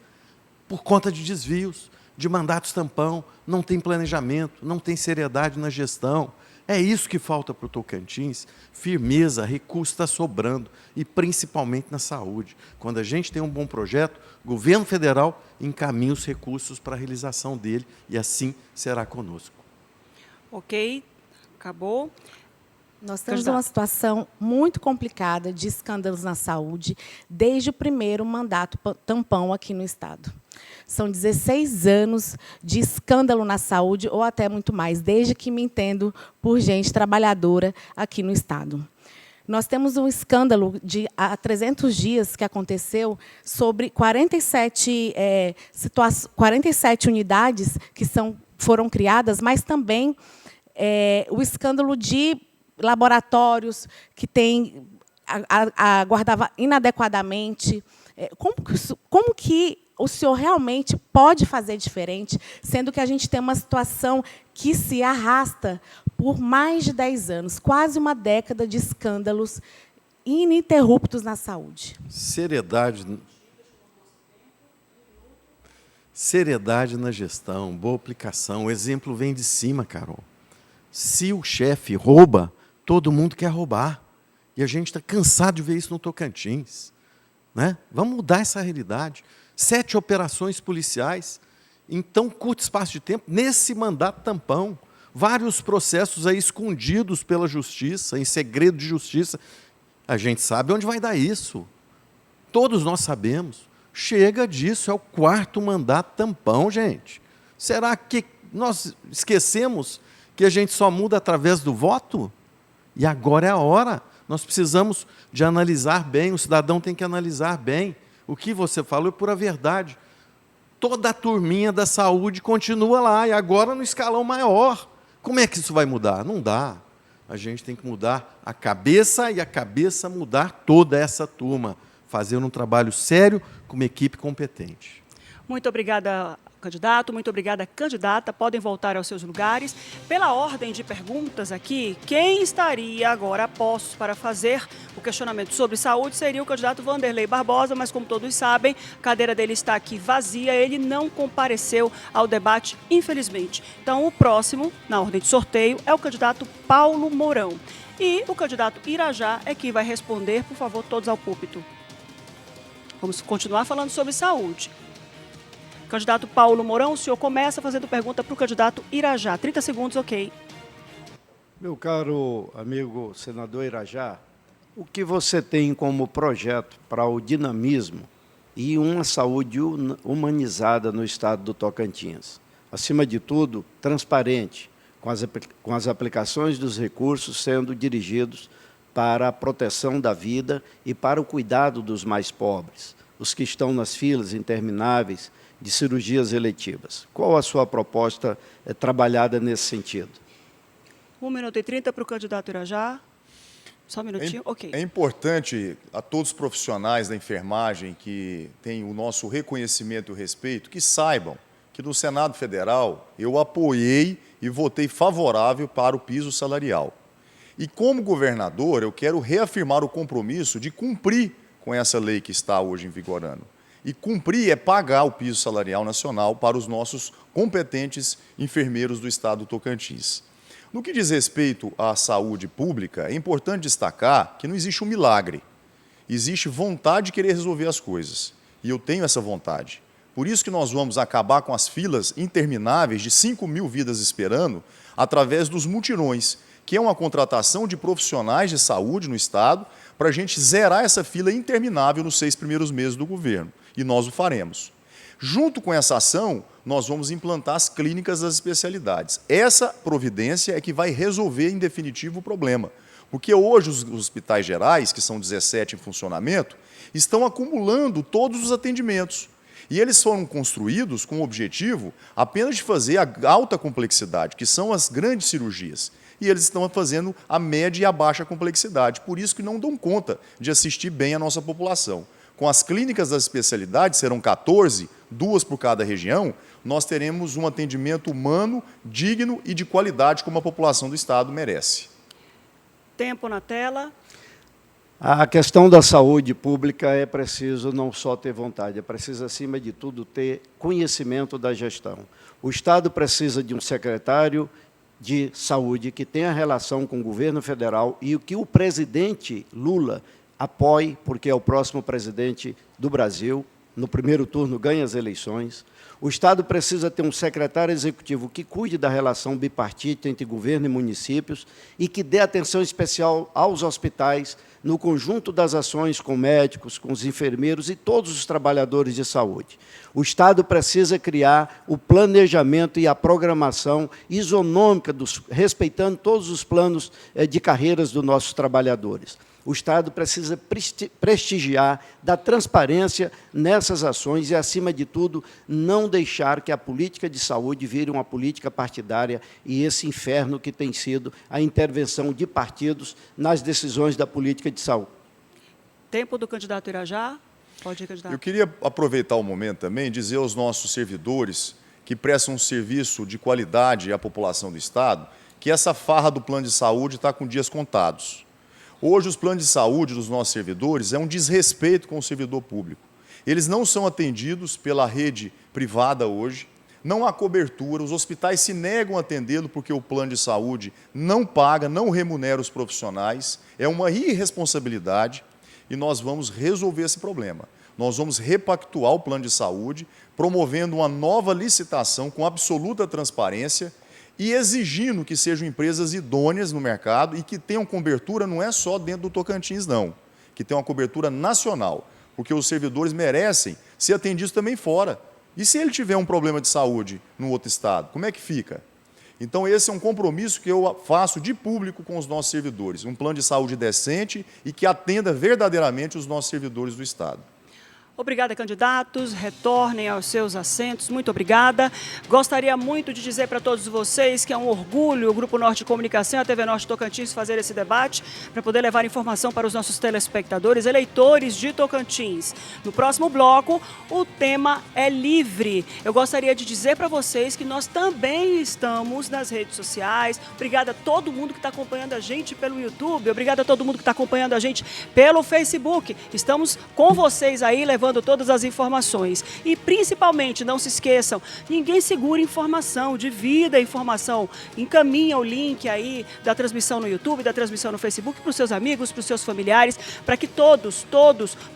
Por conta de desvios, de mandatos tampão, não tem planejamento, não tem seriedade na gestão. É isso que falta para o Tocantins, firmeza, recurso está sobrando, e principalmente na saúde. Quando a gente tem um bom projeto, o governo federal encaminha os recursos para a realização dele, e assim será conosco. Ok, acabou. Nós temos uma situação muito complicada de escândalos na saúde desde o primeiro mandato tampão aqui no Estado. São 16 anos de escândalo na saúde, ou até muito mais, desde que me entendo por gente trabalhadora aqui no Estado. Nós temos um escândalo de há 300 dias que aconteceu sobre 47 unidades que foram criadas, mas também o escândalo de laboratórios que aguardava inadequadamente. Como que o senhor realmente pode fazer diferente, sendo que a gente tem uma situação que se arrasta por mais de 10 anos, quase uma década de escândalos ininterruptos na saúde? Seriedade na gestão, boa aplicação. O exemplo vem de cima, Carol. Se o chefe rouba, todo mundo quer roubar. E a gente está cansado de ver isso no Tocantins. Né? Vamos mudar essa realidade. 7 operações policiais em tão curto espaço de tempo, nesse mandato tampão. Vários processos aí escondidos pela justiça, em segredo de justiça. A gente sabe onde vai dar isso. Todos nós sabemos. Chega disso, é o 4º mandato tampão, gente. Será que nós esquecemos que a gente só muda através do voto? E agora é a hora. Nós precisamos de analisar bem, o cidadão tem que analisar bem. O que você falou é pura verdade. Toda a turminha da saúde continua lá, e agora no escalão maior. Como é que isso vai mudar? Não dá. A gente tem que mudar a cabeça, e a cabeça mudar toda essa turma, fazendo um trabalho sério com uma equipe competente. Muito obrigada, candidato. Muito obrigada, candidata. Podem voltar aos seus lugares. Pela ordem de perguntas aqui, quem estaria agora a postos para fazer o questionamento sobre saúde seria o candidato Vanderlei Barbosa, mas como todos sabem, a cadeira dele está aqui vazia, ele não compareceu ao debate, infelizmente. Então, o próximo, na ordem de sorteio, é o candidato Paulo Mourão. E o candidato Irajá é quem vai responder, por favor, todos ao púlpito. Vamos continuar falando sobre saúde. Candidato Paulo Mourão, o senhor começa fazendo pergunta para o candidato Irajá. 30 segundos, ok. Meu caro amigo senador Irajá, o que você tem como projeto para o dinamismo e uma saúde humanizada no estado do Tocantins? Acima de tudo, transparente, com as aplicações dos recursos sendo dirigidos para a proteção da vida e para o cuidado dos mais pobres, os que estão nas filas intermináveis de cirurgias eletivas. Qual a sua proposta trabalhada nesse sentido? 1 minuto e 30 para o candidato Irajá. Só um minutinho, ok. É importante a todos os profissionais da enfermagem que têm o nosso reconhecimento e o respeito, que saibam que no Senado Federal eu apoiei e votei favorável para o piso salarial. E como governador, eu quero reafirmar o compromisso de cumprir com essa lei que está hoje em vigorando. E cumprir é pagar o piso salarial nacional para os nossos competentes enfermeiros do estado do Tocantins. No que diz respeito à saúde pública, é importante destacar que não existe um milagre. Existe vontade de querer resolver as coisas. E eu tenho essa vontade. Por isso que nós vamos acabar com as filas intermináveis de 5.000 vidas esperando através dos mutirões, que é uma contratação de profissionais de saúde no estado para a gente zerar essa fila interminável nos 6 primeiros meses do governo. E nós o faremos. Junto com essa ação, nós vamos implantar as clínicas das especialidades. Essa providência é que vai resolver, em definitivo, o problema. Porque hoje os hospitais gerais, que são 17 em funcionamento, estão acumulando todos os atendimentos. E eles foram construídos com o objetivo apenas de fazer a alta complexidade, que são as grandes cirurgias. E eles estão fazendo a média e a baixa complexidade. Por isso que não dão conta de assistir bem a nossa população. Com as clínicas das especialidades, serão 14, 2 por cada região, nós teremos um atendimento humano, digno e de qualidade como a população do estado merece. Tempo na tela. A questão da saúde pública é preciso não só ter vontade, é preciso, acima de tudo, ter conhecimento da gestão. O Estado precisa de um secretário de saúde que tenha relação com o governo federal e o que o presidente Lula apoie, porque é o próximo presidente do Brasil, no primeiro turno ganha as eleições. O Estado precisa ter um secretário executivo que cuide da relação bipartite entre governo e municípios e que dê atenção especial aos hospitais, no conjunto das ações com médicos, com os enfermeiros e todos os trabalhadores de saúde. O Estado precisa criar o planejamento e a programação isonômica, respeitando todos os planos de carreiras dos nossos trabalhadores. O Estado precisa prestigiar, dar transparência nessas ações e, acima de tudo, não deixar que a política de saúde vire uma política partidária e esse inferno que tem sido a intervenção de partidos nas decisões da política de saúde. Tempo do candidato Irajá. Pode ir, candidato. Eu queria aproveitar o momento também e dizer aos nossos servidores que prestam um serviço de qualidade à população do estado que essa farra do plano de saúde está com dias contados. Hoje, os planos de saúde dos nossos servidores é um desrespeito com o servidor público. Eles não são atendidos pela rede privada hoje, não há cobertura, os hospitais se negam a atendê-lo porque o plano de saúde não paga, não remunera os profissionais, é uma irresponsabilidade e nós vamos resolver esse problema. Nós vamos repactuar o plano de saúde, promovendo uma nova licitação com absoluta transparência e exigindo que sejam empresas idôneas no mercado e que tenham cobertura não é só dentro do Tocantins, não, que tenham uma cobertura nacional, porque os servidores merecem ser atendidos também fora. E se ele tiver um problema de saúde no outro estado, como é que fica? Então, esse é um compromisso que eu faço de público com os nossos servidores, um plano de saúde decente e que atenda verdadeiramente os nossos servidores do estado. Obrigada, candidatos. Retornem aos seus assentos. Muito obrigada. Gostaria muito de dizer para todos vocês que é um orgulho o Grupo Norte de Comunicação e a TV Norte Tocantins fazer esse debate para poder levar informação para os nossos telespectadores, eleitores de Tocantins. No próximo bloco, o tema é livre. Eu gostaria de dizer para vocês que nós também estamos nas redes sociais. Obrigada a todo mundo que está acompanhando a gente pelo YouTube. Obrigada a todo mundo que está acompanhando a gente pelo Facebook. Estamos com vocês aí, levando todas as informações. E principalmente, não se esqueçam, ninguém segura informação, divida a informação, encaminha o link aí da transmissão no YouTube, da transmissão no Facebook para os seus amigos, para os seus familiares, para que todos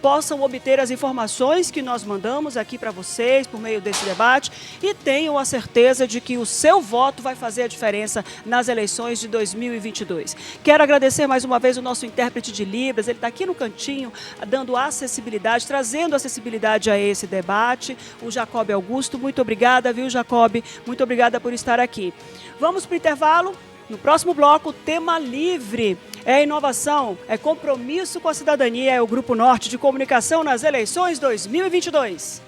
possam obter as informações que nós mandamos aqui para vocês por meio desse debate e tenham a certeza de que o seu voto vai fazer a diferença nas eleições de 2022. Quero agradecer mais uma vez o nosso intérprete de Libras, ele está aqui no cantinho, dando acessibilidade, trazendo acessibilidade a esse debate, o Jacob Augusto. Muito obrigada, viu, Jacob? Muito obrigada por estar aqui. Vamos para o intervalo. No próximo bloco, tema livre. É inovação, é compromisso com a cidadania, é o Grupo Norte de Comunicação nas eleições 2022.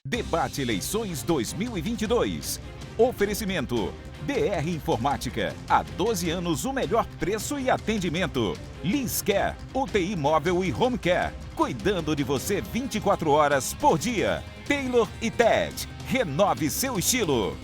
Debate Eleições 2022. Oferecimento. BR Informática. Há 12 anos o melhor preço e atendimento. Linscare, UTI móvel e home care. Cuidando de você 24 horas por dia. Taylor e Ted. Renove seu estilo.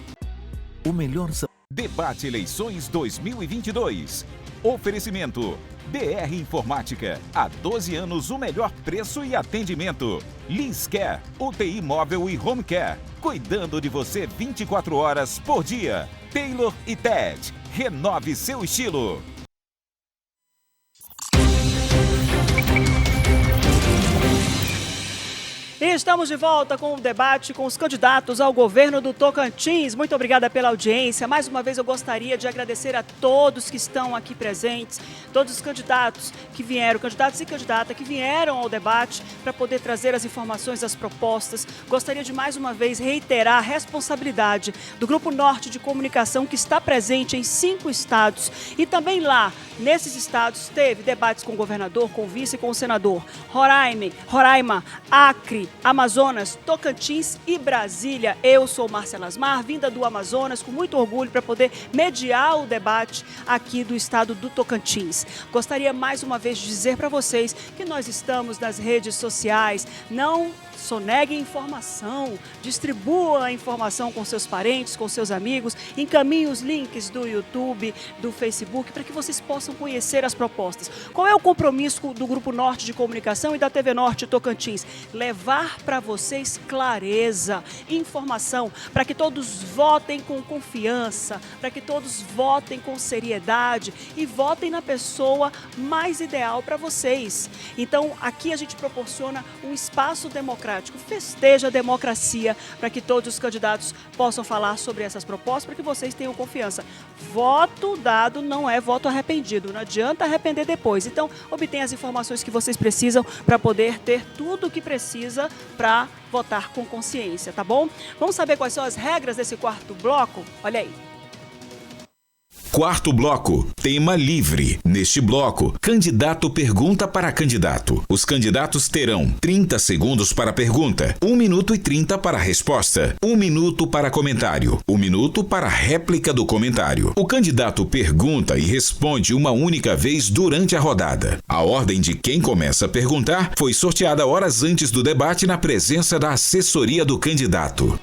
O melhor... Debate Eleições 2022. Oferecimento. BR Informática. Há 12 anos o melhor preço e atendimento. Linscare, UTI móvel e home care. Cuidando de você 24 horas por dia. Taylor e Ted. Renove seu estilo. E estamos de volta com o debate com os candidatos ao governo do Tocantins. Muito obrigada pela audiência. Mais uma vez eu gostaria de agradecer a todos que estão aqui presentes, todos os candidatos que vieram, candidatos e candidata que vieram ao debate para poder trazer as informações, as propostas. Gostaria de mais uma vez reiterar a responsabilidade do Grupo Norte de Comunicação que está presente em 5 estados e também lá, nesses estados, teve debates com o governador, com o vice e com o senador. Roraima, Acre, Amazonas, Tocantins e Brasília. Eu sou Márcia Lasmar, vinda do Amazonas, com muito orgulho para poder mediar o debate aqui do estado do Tocantins. Gostaria mais uma vez de dizer para vocês que nós estamos nas redes sociais, não sonegue informação, distribua a informação com seus parentes, com seus amigos, encaminhe os links do YouTube, do Facebook, para que vocês possam conhecer as propostas. Qual é o compromisso do Grupo Norte de Comunicação e da TV Norte Tocantins? Levar para vocês clareza, informação, para que todos votem com confiança, para que todos votem com seriedade e votem na pessoa mais ideal para vocês. Então, aqui a gente proporciona um espaço democrático, festeja a democracia para que todos os candidatos possam falar sobre essas propostas, para que vocês tenham confiança. Voto dado não é voto arrependido, não adianta arrepender depois. Então, obtenha as informações que vocês precisam para poder ter tudo o que precisa para votar com consciência, tá bom? Vamos saber quais são as regras desse quarto bloco? Olha aí. Quarto bloco, tema livre. Neste bloco, candidato pergunta para candidato. Os candidatos terão 30 segundos para pergunta, 1 minuto e 30 para resposta, 1 minuto para comentário, 1 minuto para réplica do comentário. O candidato pergunta e responde uma única vez durante a rodada. A ordem de quem começa a perguntar foi sorteada horas antes do debate na presença da assessoria do candidato.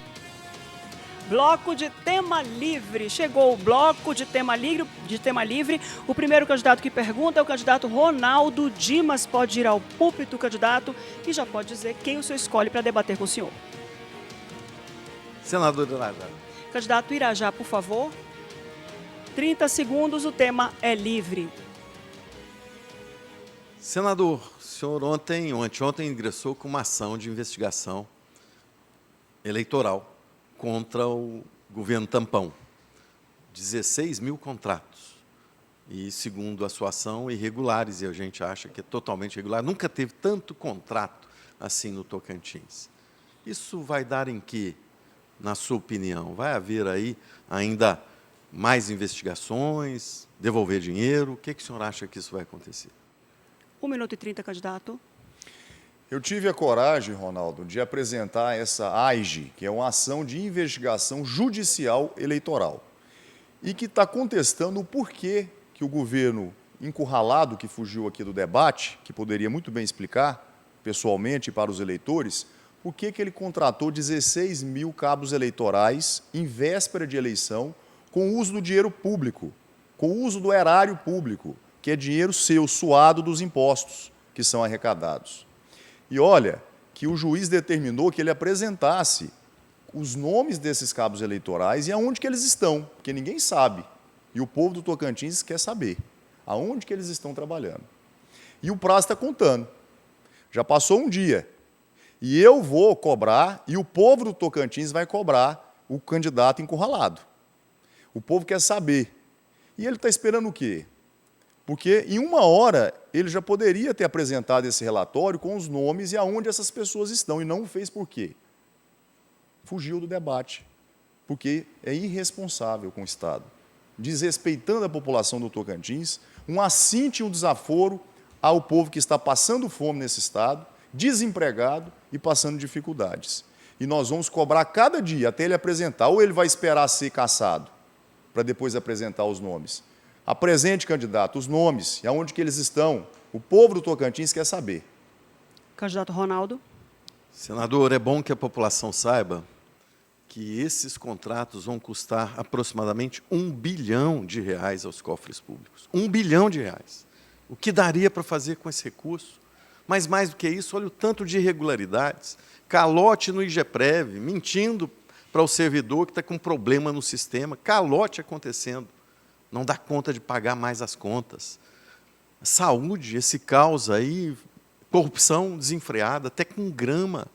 Bloco de tema livre. Chegou o bloco de tema livre. O primeiro candidato que pergunta é o candidato Ronaldo Dimas. Pode ir ao púlpito, candidato, e já pode dizer quem o senhor escolhe para debater com o senhor. Senador Irajá. Candidato Irajá, por favor. 30 segundos, o tema é livre. Senador, o senhor ontem ingressou com uma ação de investigação eleitoral contra o governo tampão. 16 mil contratos. E, segundo a sua ação, irregulares, e a gente acha que é totalmente irregular. Nunca teve tanto contrato assim no Tocantins. Isso vai dar em quê, na sua opinião? Vai haver aí ainda Mais investigações? Devolver dinheiro? O que o senhor acha que isso vai acontecer? 1 minuto e 30, candidato. Eu tive a coragem, Ronaldo, de apresentar essa AIGE, que é uma ação de investigação judicial eleitoral, e que está contestando o porquê que o governo encurralado, que fugiu aqui do debate, que poderia muito bem explicar pessoalmente para os eleitores, por que ele contratou 16 mil cabos eleitorais em véspera de eleição, com o uso do dinheiro público, com o uso do erário público, que é dinheiro seu, suado dos impostos que são arrecadados. E olha, que o juiz determinou que ele apresentasse os nomes desses cabos eleitorais e aonde que eles estão, porque ninguém sabe. E o povo do Tocantins quer saber aonde que eles estão trabalhando. E o prazo está contando. Já passou um dia. E eu vou cobrar, e o povo do Tocantins vai cobrar o candidato encurralado. O povo quer saber. E ele está esperando o quê? Porque em 1 hora ele já poderia ter apresentado esse relatório com os nomes e aonde essas pessoas estão, e não o fez por quê? Fugiu do debate, porque é irresponsável com o Estado, desrespeitando a população do Tocantins, um assinte e um desaforo ao povo que está passando fome nesse Estado, desempregado e passando dificuldades. E nós vamos cobrar cada dia até ele apresentar, ou ele vai esperar ser cassado para depois apresentar os nomes. Apresente, candidato, os nomes e aonde que eles estão. O povo do Tocantins quer saber. Candidato Ronaldo. Senador, é bom que a população saiba que esses contratos vão custar aproximadamente R$1 bilhão aos cofres públicos. R$1 bilhão. O que daria para fazer com esse recurso? Mas, mais do que isso, olha o tanto de irregularidades. Calote no IGEPREV, mentindo para o servidor que está com problema no sistema. Calote acontecendo. Não dá conta de pagar mais as contas. Saúde, esse caos aí, corrupção desenfreada, até com grama,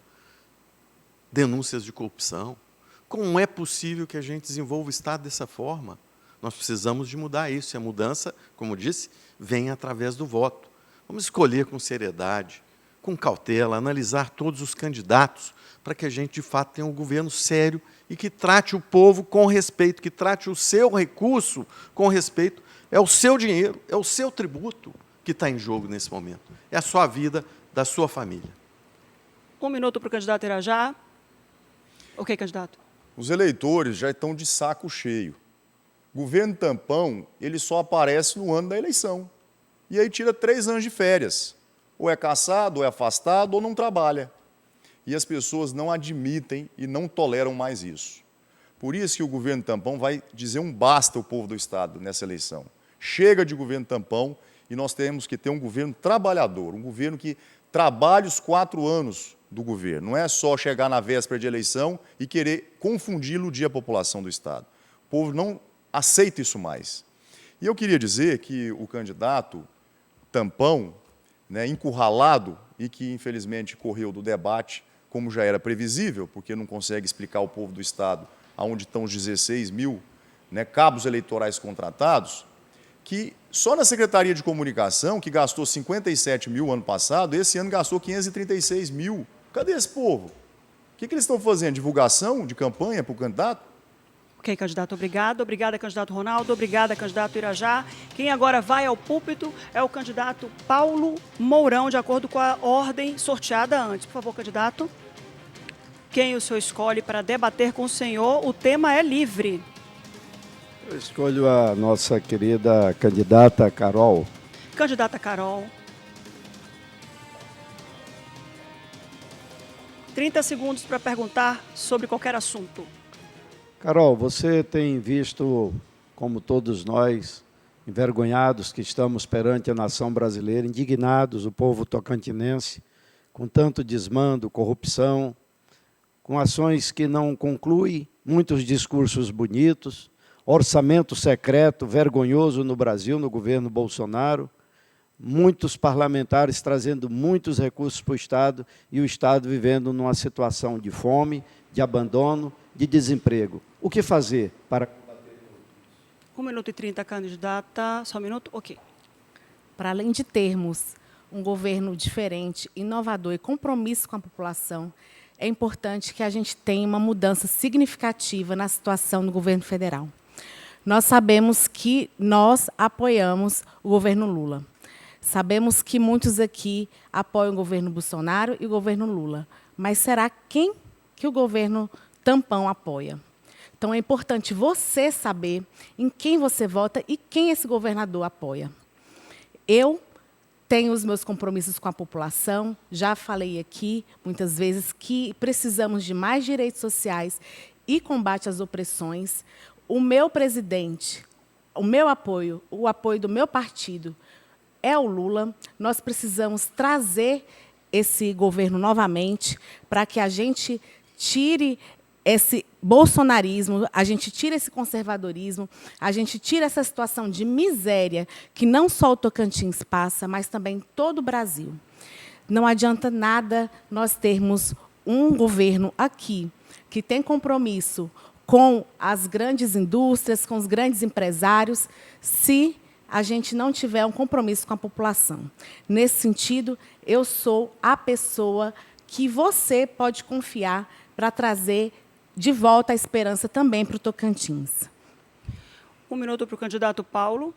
denúncias de corrupção. Como é possível que a gente desenvolva o Estado dessa forma? Nós precisamos de mudar isso, e a mudança, como disse, vem através do voto. Vamos escolher com seriedade, com cautela, analisar todos os candidatos, para que a gente, de fato, tenha um governo sério e que trate o povo com respeito, que trate o seu recurso com respeito. É o seu dinheiro, é o seu tributo que está em jogo nesse momento. É a sua vida, da sua família. 1 minuto para o candidato Irajá. Ok, candidato. Os eleitores já estão de saco cheio. O governo tampão, ele só aparece no ano da eleição. E aí tira 3 anos de férias. Ou é cassado, ou é afastado, ou não trabalha. E as pessoas não admitem e não toleram mais isso. Por isso que o governo tampão vai dizer um basta ao povo do Estado nessa eleição. Chega de governo tampão e nós temos que ter um governo trabalhador, um governo que trabalhe os 4 anos do governo. Não é só chegar na véspera de eleição e querer confundir e iludir a população do Estado. O povo não aceita isso mais. E eu queria dizer que o candidato tampão, encurralado e que, infelizmente, correu do debate, como já era previsível, porque não consegue explicar ao povo do Estado aonde estão os 16 mil cabos eleitorais contratados, que só na Secretaria de Comunicação, que gastou 57 mil ano passado, esse ano gastou 536 mil. Cadê esse povo? O que eles estão fazendo? Divulgação de campanha para o candidato? Ok, candidato, obrigado. Obrigada, candidato Ronaldo. Obrigada, candidato Irajá. Quem agora vai ao púlpito é o candidato Paulo Mourão, de acordo com a ordem sorteada antes. Por favor, candidato. Quem o senhor escolhe para debater com o senhor? O tema é livre. Eu escolho a nossa querida candidata Carol. Candidata Carol. 30 segundos para perguntar sobre qualquer assunto. Carol, você tem visto, como todos nós, envergonhados que estamos perante a nação brasileira, indignados, o povo tocantinense, com tanto desmando, corrupção, com ações que não concluem, muitos discursos bonitos, orçamento secreto, vergonhoso no Brasil, no governo Bolsonaro, muitos parlamentares trazendo muitos recursos para o Estado e o Estado vivendo numa situação de fome, de abandono, de desemprego. O que fazer para combater? 1 minuto e 30, candidata. Só um minuto? Ok. Para além de termos um governo diferente, inovador e compromisso com a população, é importante que a gente tenha uma mudança significativa na situação do governo federal. Nós sabemos que nós apoiamos o governo Lula. Sabemos que muitos aqui apoiam o governo Bolsonaro e o governo Lula. Mas será quem que o governo tampão apoia? Então, é importante você saber em quem você vota e quem esse governador apoia. Eu tenho os meus compromissos com a população, já falei aqui muitas vezes que precisamos de mais direitos sociais e combate às opressões. O meu presidente, o meu apoio, o apoio do meu partido é o Lula. Nós precisamos trazer esse governo novamente para que a gente tire esse bolsonarismo, a gente tire esse conservadorismo, a gente tire essa situação de miséria que não só o Tocantins passa, mas também todo o Brasil. Não adianta nada nós termos um governo aqui que tem compromisso com as grandes indústrias, com os grandes empresários, se a gente não tiver um compromisso com a população. Nesse sentido, eu sou a pessoa que você pode confiar para trazer de volta a esperança também para o Tocantins. 1 minuto para o candidato Paulo.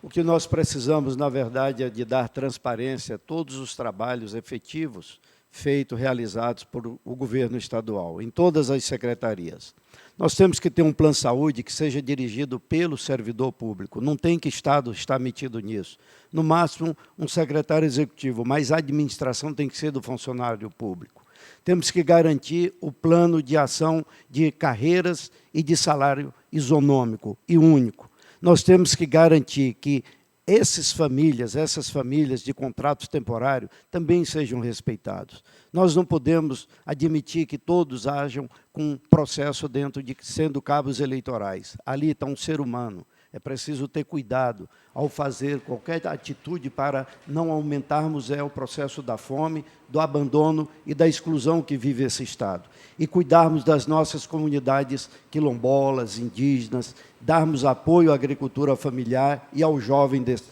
O que nós precisamos, na verdade, é de dar transparência a todos os trabalhos efetivos feitos, realizados por o governo estadual, em todas as secretarias. Nós temos que ter um plano de saúde que seja dirigido pelo servidor público. Não tem que Estado estar metido nisso. No máximo, um secretário executivo, mas a administração tem que ser do funcionário público. Temos que garantir o plano de ação de carreiras e de salário isonômico e único. Nós temos que garantir que essas famílias de contratos temporários também sejam respeitados. Nós não podemos admitir que todos hajam com processo dentro de sendo cabos eleitorais. Ali está um ser humano. É preciso ter cuidado ao fazer qualquer atitude para não aumentarmos o processo da fome, do abandono e da exclusão que vive esse Estado. E cuidarmos das nossas comunidades quilombolas, indígenas, darmos apoio à agricultura familiar e ao jovem desse.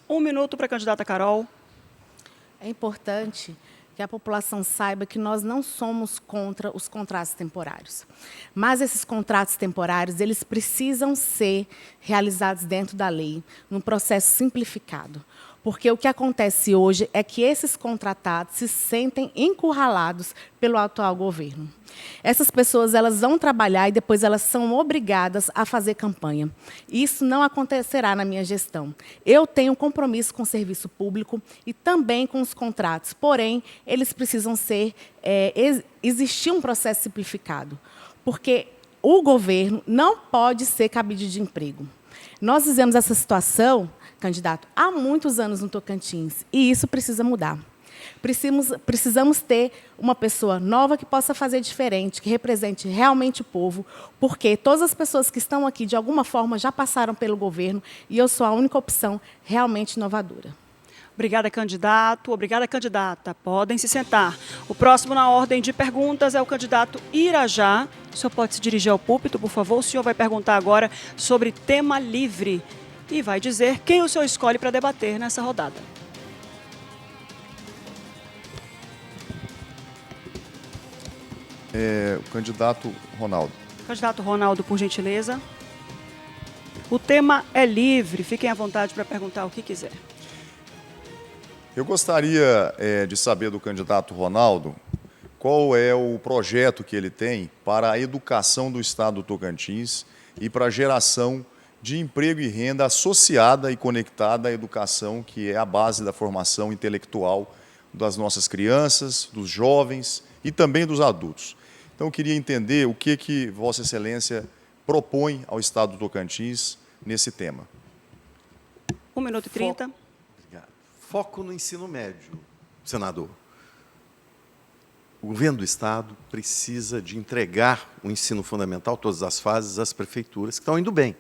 1 minuto para a candidata Carol. É importante que a população saiba que nós não somos contra os contratos temporários. Mas esses contratos temporários, eles precisam ser realizados dentro da lei, num processo simplificado. Porque o que acontece hoje é que esses contratados se sentem encurralados pelo atual governo. Essas pessoas elas vão trabalhar e depois elas são obrigadas a fazer campanha. Isso não acontecerá na minha gestão. Eu tenho compromisso com o serviço público e também com os contratos, porém, eles precisam existir um processo simplificado, porque o governo não pode ser cabide de emprego. Nós fizemos essa situação, candidato, há muitos anos no Tocantins, e isso precisa mudar. Precisamos ter uma pessoa nova que possa fazer diferente, que represente realmente o povo, porque todas as pessoas que estão aqui, de alguma forma, já passaram pelo governo, e eu sou a única opção realmente inovadora. Obrigada, candidato. Obrigada, candidata. Podem se sentar. O próximo na ordem de perguntas é o candidato Irajá. O senhor pode se dirigir ao púlpito, por favor. O senhor vai perguntar agora sobre tema livre e vai dizer quem o senhor escolhe para debater nessa rodada. O candidato Ronaldo. Candidato Ronaldo, por gentileza. O tema é livre. Fiquem à vontade para perguntar o que quiser. Eu gostaria de saber do candidato Ronaldo qual é o projeto que ele tem para a educação do Estado do Tocantins e para a geração de emprego e renda associada e conectada à educação, que é a base da formação intelectual das nossas crianças, dos jovens e também dos adultos. Então, eu queria entender o que Vossa Excelência propõe ao Estado do Tocantins nesse tema. 1 minuto e 30. Foco no ensino médio, senador. O governo do Estado precisa de entregar o ensino fundamental, todas as fases, às prefeituras, que estão indo bem.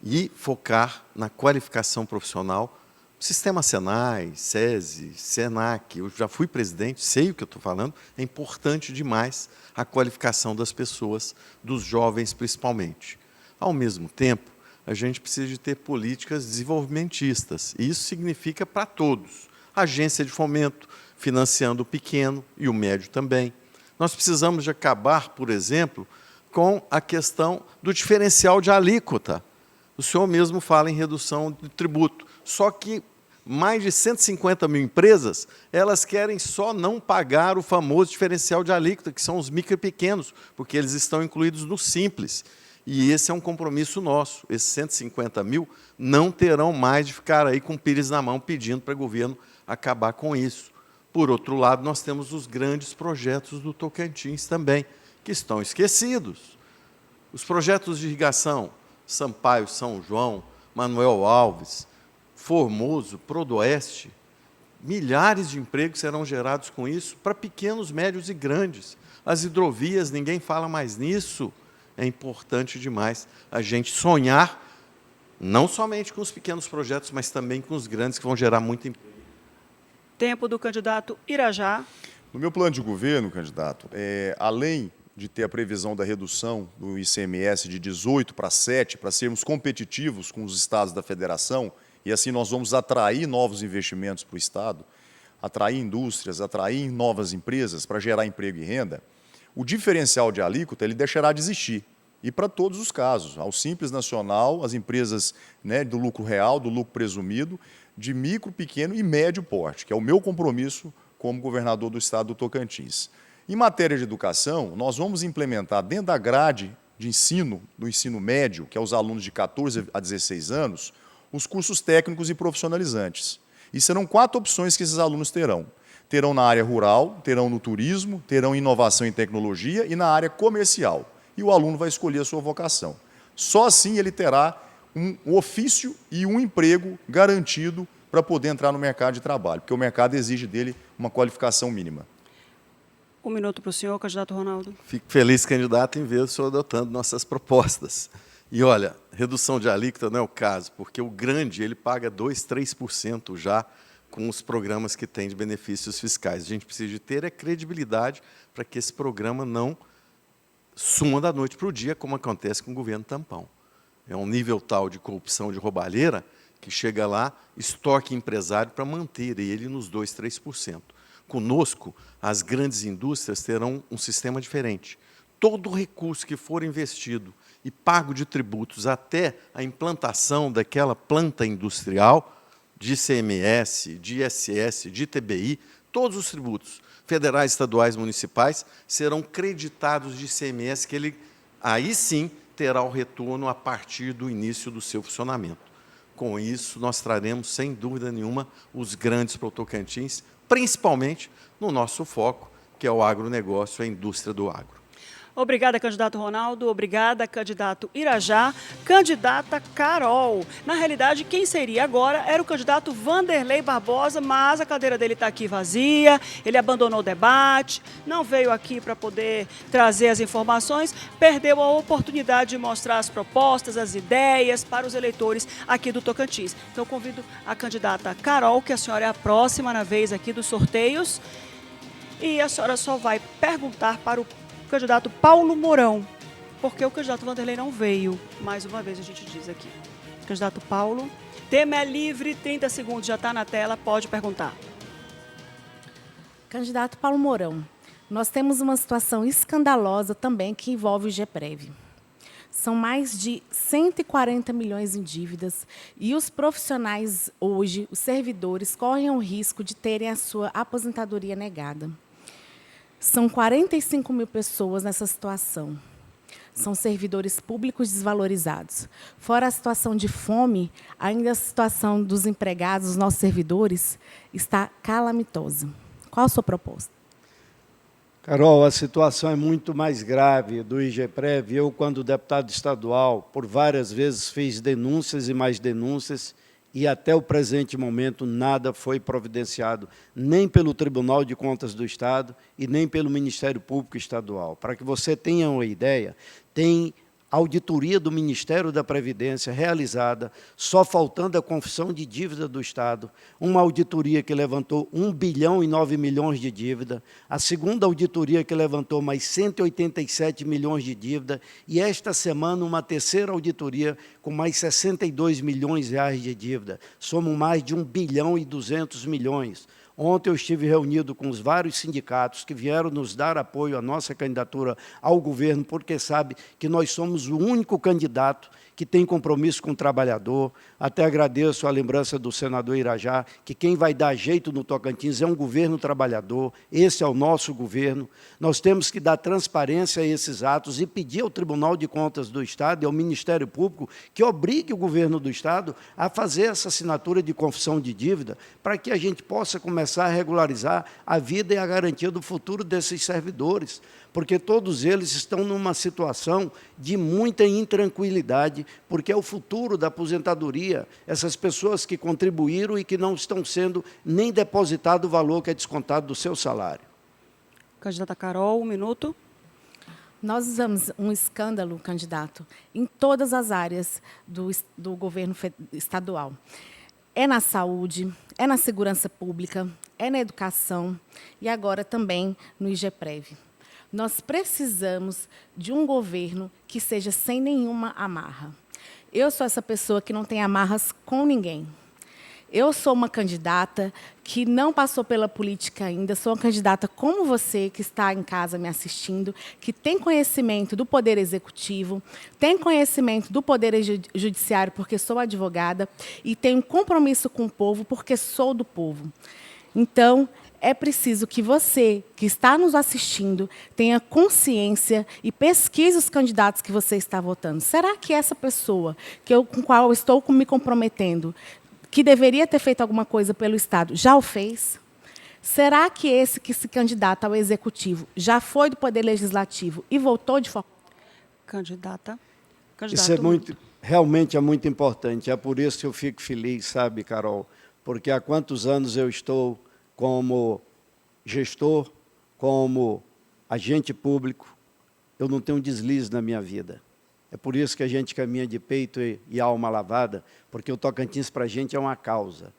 E focar na qualificação profissional. Sistema Senai, SESI, SENAC, eu já fui presidente, sei o que eu estou falando, é importante demais a qualificação das pessoas, dos jovens principalmente. Ao mesmo tempo, a gente precisa de ter políticas desenvolvimentistas, e isso significa para todos. Agência de fomento, financiando o pequeno e o médio também. Nós precisamos de acabar, por exemplo, com a questão do diferencial de alíquota. O senhor mesmo fala em redução de tributo. Só que mais de 150 mil empresas, elas querem só não pagar o famoso diferencial de alíquota, que são os micro e pequenos, porque eles estão incluídos no Simples. E esse é um compromisso nosso. Esses 150 mil não terão mais de ficar aí com o pires na mão pedindo para o governo acabar com isso. Por outro lado, nós temos os grandes projetos do Tocantins também, que estão esquecidos. Os projetos de irrigação, Sampaio, São João, Manuel Alves, Formoso, Prodoeste, milhares de empregos serão gerados com isso para pequenos, médios e grandes. As hidrovias, ninguém fala mais nisso. É importante demais a gente sonhar, não somente com os pequenos projetos, mas também com os grandes, que vão gerar muito emprego. Tempo do candidato Irajá. No meu plano de governo, candidato, além de ter a previsão da redução do ICMS de 18 para 7, para sermos competitivos com os estados da federação, e assim nós vamos atrair novos investimentos para o estado, atrair indústrias, atrair novas empresas para gerar emprego e renda, o diferencial de alíquota ele deixará de existir. E para todos os casos, ao Simples Nacional, as empresas, né, do lucro real, do lucro presumido, de micro, pequeno e médio porte, que é o meu compromisso como governador do estado do Tocantins. Em matéria de educação, nós vamos implementar dentro da grade de ensino, do ensino médio, que é os alunos de 14 a 16 anos, os cursos técnicos e profissionalizantes. E serão 4 opções que esses alunos terão. Terão na área rural, terão no turismo, terão em inovação e tecnologia e na área comercial. E o aluno vai escolher a sua vocação. Só assim ele terá um ofício e um emprego garantido para poder entrar no mercado de trabalho, porque o mercado exige dele uma qualificação mínima. 1 minuto para o senhor, candidato Ronaldo. Fico feliz, candidato, em ver o senhor adotando nossas propostas. E, olha, redução de alíquota não é o caso, porque o grande ele paga 2%, 3% já com os programas que tem de benefícios fiscais. A gente precisa de ter credibilidade para que esse programa não suma da noite para o dia, como acontece com o governo tampão. É um nível tal de corrupção, de roubalheira, que chega lá, estoque empresário para manter ele nos 2%, 3%. Conosco, as grandes indústrias terão um sistema diferente. Todo recurso que for investido e pago de tributos até a implantação daquela planta industrial, de ICMS, de ISS, de TBI, todos os tributos, federais, estaduais, municipais, serão creditados de ICMS, que ele, aí sim, terá o retorno a partir do início do seu funcionamento. Com isso, nós traremos, sem dúvida nenhuma, os grandes para o Tocantins, principalmente no nosso foco, que é o agronegócio, a indústria do agro. Obrigada, candidato Ronaldo. Obrigada, candidato Irajá. Candidata Carol. Na realidade, quem seria agora era o candidato Vanderlei Barbosa, mas a cadeira dele está aqui vazia, ele abandonou o debate, não veio aqui para poder trazer as informações, perdeu a oportunidade de mostrar as propostas, as ideias para os eleitores aqui do Tocantins. Então, convido a candidata Carol, que a senhora é a próxima na vez aqui dos sorteios, e a senhora só vai perguntar para o candidato Paulo Mourão, porque o candidato Vanderlei não veio. Mais uma vez a gente diz aqui. Candidato Paulo, tema é livre, 30 segundos, já está na tela, pode perguntar. Candidato Paulo Mourão, nós temos uma situação escandalosa também que envolve o GEPREV. São mais de 140 milhões em dívidas e os profissionais hoje, os servidores, correm o risco de terem a sua aposentadoria negada. São 45 mil pessoas nessa situação. São servidores públicos desvalorizados. Fora a situação de fome, ainda a situação dos empregados, dos nossos servidores, está calamitosa. Qual a sua proposta? Carol, a situação é muito mais grave do IGPREV. Eu, quando deputado estadual, por várias vezes fiz denúncias e mais denúncias, e até o presente momento nada foi providenciado, nem pelo Tribunal de Contas do Estado e nem pelo Ministério Público Estadual. Para que você tenha uma ideia, tem auditoria do Ministério da Previdência realizada, só faltando a confissão de dívida do Estado, uma auditoria que levantou 1 bilhão e 9 milhões de dívida, a segunda auditoria que levantou mais 187 milhões de dívida, e esta semana uma terceira auditoria com mais 62 milhões de reais de dívida. Somos mais de 1 bilhão e 200 milhões. Ontem eu estive reunido com os vários sindicatos que vieram nos dar apoio à nossa candidatura ao governo, porque sabe que nós somos o único candidato que tem compromisso com o trabalhador. Até agradeço a lembrança do senador Irajá, que quem vai dar jeito no Tocantins é um governo trabalhador, esse é o nosso governo. Nós temos que dar transparência a esses atos e pedir ao Tribunal de Contas do Estado e ao Ministério Público que obrigue o governo do Estado a fazer essa assinatura de confissão de dívida para que a gente possa começar a regularizar a vida e a garantia do futuro desses servidores, porque todos eles estão numa situação de muita intranquilidade, porque é o futuro da aposentadoria, essas pessoas que contribuíram e que não estão sendo nem depositado o valor que é descontado do seu salário. Candidata Carol, 1 minuto. Nós usamos um escândalo, candidato, em todas as áreas do governo estadual. É na saúde, é na segurança pública, é na educação e agora também no IGPREV. Nós precisamos de um governo que seja sem nenhuma amarra. Eu sou essa pessoa que não tem amarras com ninguém. Eu sou uma candidata que não passou pela política ainda, sou uma candidata como você, que está em casa me assistindo, que tem conhecimento do Poder Executivo, tem conhecimento do Poder Judiciário, porque sou advogada, e tenho compromisso com o povo, porque sou do povo. Então, é preciso que você, que está nos assistindo, tenha consciência e pesquise os candidatos que você está votando. Será que essa pessoa com a qual eu estou me comprometendo, que deveria ter feito alguma coisa pelo Estado, já o fez? Será que esse que se candidata ao Executivo já foi do Poder Legislativo e voltou de forma... Candidata. Isso é realmente é muito importante. É por isso que eu fico feliz, sabe, Carol? Porque há quantos anos eu estou como gestor, como agente público, eu não tenho um deslize na minha vida. É por isso que a gente caminha de peito e alma lavada, porque o Tocantins para a gente é uma causa.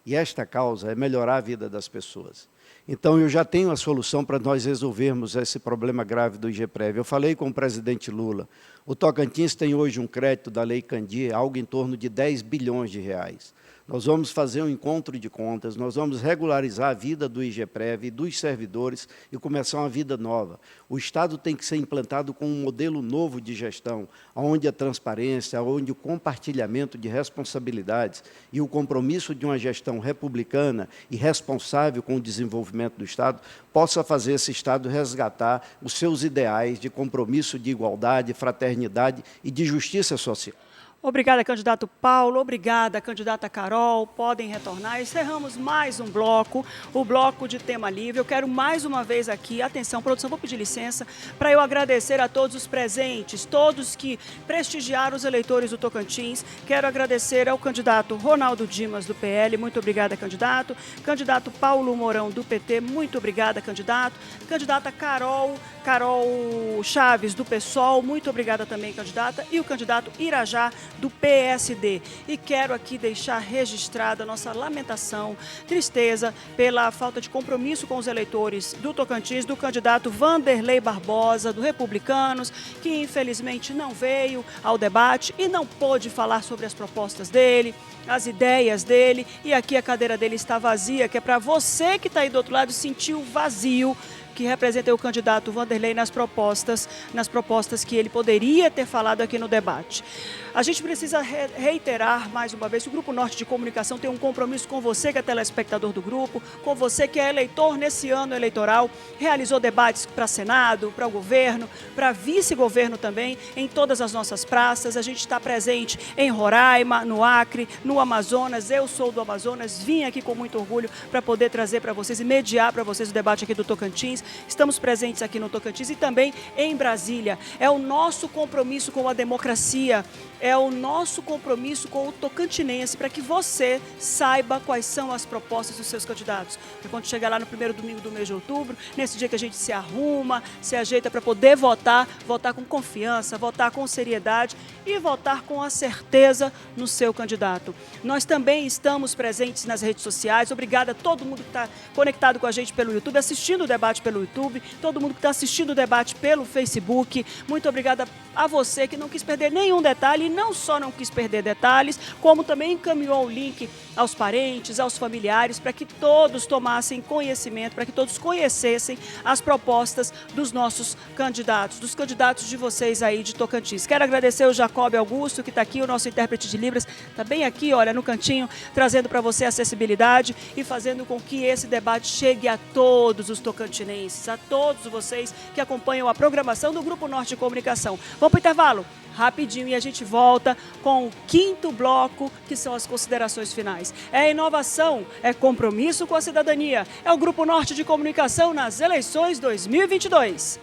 E esta causa é melhorar a vida das pessoas. Então, eu já tenho a solução para nós resolvermos esse problema grave do IGPREV. Eu falei com o presidente Lula. O Tocantins tem hoje um crédito da Lei Candir, algo em torno de 10 bilhões de reais. Nós vamos fazer um encontro de contas, nós vamos regularizar a vida do IGPREV e dos servidores e começar uma vida nova. O Estado tem que ser implantado com um modelo novo de gestão, onde a transparência, onde o compartilhamento de responsabilidades e o compromisso de uma gestão republicana e responsável com o desenvolvimento do Estado possa fazer esse Estado resgatar os seus ideais de compromisso de igualdade, fraternidade e de justiça social. Obrigada, candidato Paulo. Obrigada, candidata Carol. Podem retornar. Encerramos mais um bloco, o bloco de tema livre. Eu quero mais uma vez aqui, atenção, produção, vou pedir licença, para eu agradecer a todos os presentes, todos que prestigiaram os eleitores do Tocantins. Quero agradecer ao candidato Ronaldo Dimas, do PL. Muito obrigada, candidato. Candidato Paulo Mourão, do PT. Muito obrigada, candidato. Candidata Carol Chaves, do PSOL. Muito obrigada também, candidata. E o candidato Irajá, do PSD. E quero aqui deixar registrada a nossa lamentação, tristeza pela falta de compromisso com os eleitores do Tocantins, do candidato Vanderlei Barbosa, do Republicanos, que infelizmente não veio ao debate e não pôde falar sobre as propostas dele, as ideias dele, e aqui a cadeira dele está vazia, que é para você que está aí do outro lado sentir o vazio que representa o candidato Vanderlei nas propostas que ele poderia ter falado aqui no debate. A gente precisa reiterar mais uma vez que o Grupo Norte de Comunicação tem um compromisso com você que é telespectador do grupo, com você que é eleitor nesse ano eleitoral, realizou debates para Senado, para o governo, para vice-governo também, em todas as nossas praças. A gente está presente em Roraima, no Acre, no Amazonas. Eu sou do Amazonas, vim aqui com muito orgulho para poder trazer para vocês e mediar para vocês o debate aqui do Tocantins. Estamos presentes aqui no Tocantins e também em Brasília. É o nosso compromisso com a democracia, é o nosso compromisso com o tocantinense para que você saiba quais são as propostas dos seus candidatos. Porque quando chegar lá no primeiro domingo do mês de outubro, nesse dia que a gente se arruma, se ajeita para poder votar com confiança, votar com seriedade e votar com a certeza no seu candidato. Nós também estamos presentes nas redes sociais. Obrigada a todo mundo que está conectado com a gente pelo YouTube, assistindo o debate pelo YouTube, todo mundo que está assistindo o debate pelo Facebook. Muito obrigada a você que não quis perder nenhum detalhe, e não só não quis perder detalhes, como também encaminhou o link aos parentes, aos familiares, para que todos tomassem conhecimento, para que todos conhecessem as propostas dos nossos candidatos, dos candidatos de vocês aí de Tocantins. Quero agradecer o Jacob Augusto, que está aqui, o nosso intérprete de Libras, está bem aqui, olha, no cantinho, trazendo para você acessibilidade e fazendo com que esse debate chegue a todos os tocantinenses, a todos vocês que acompanham a programação do Grupo Norte de Comunicação. Vamos para o intervalo? Rapidinho e a gente volta com o 5º bloco, que são as considerações finais. É inovação, é compromisso com a cidadania, é o Grupo Norte de Comunicação nas eleições 2022.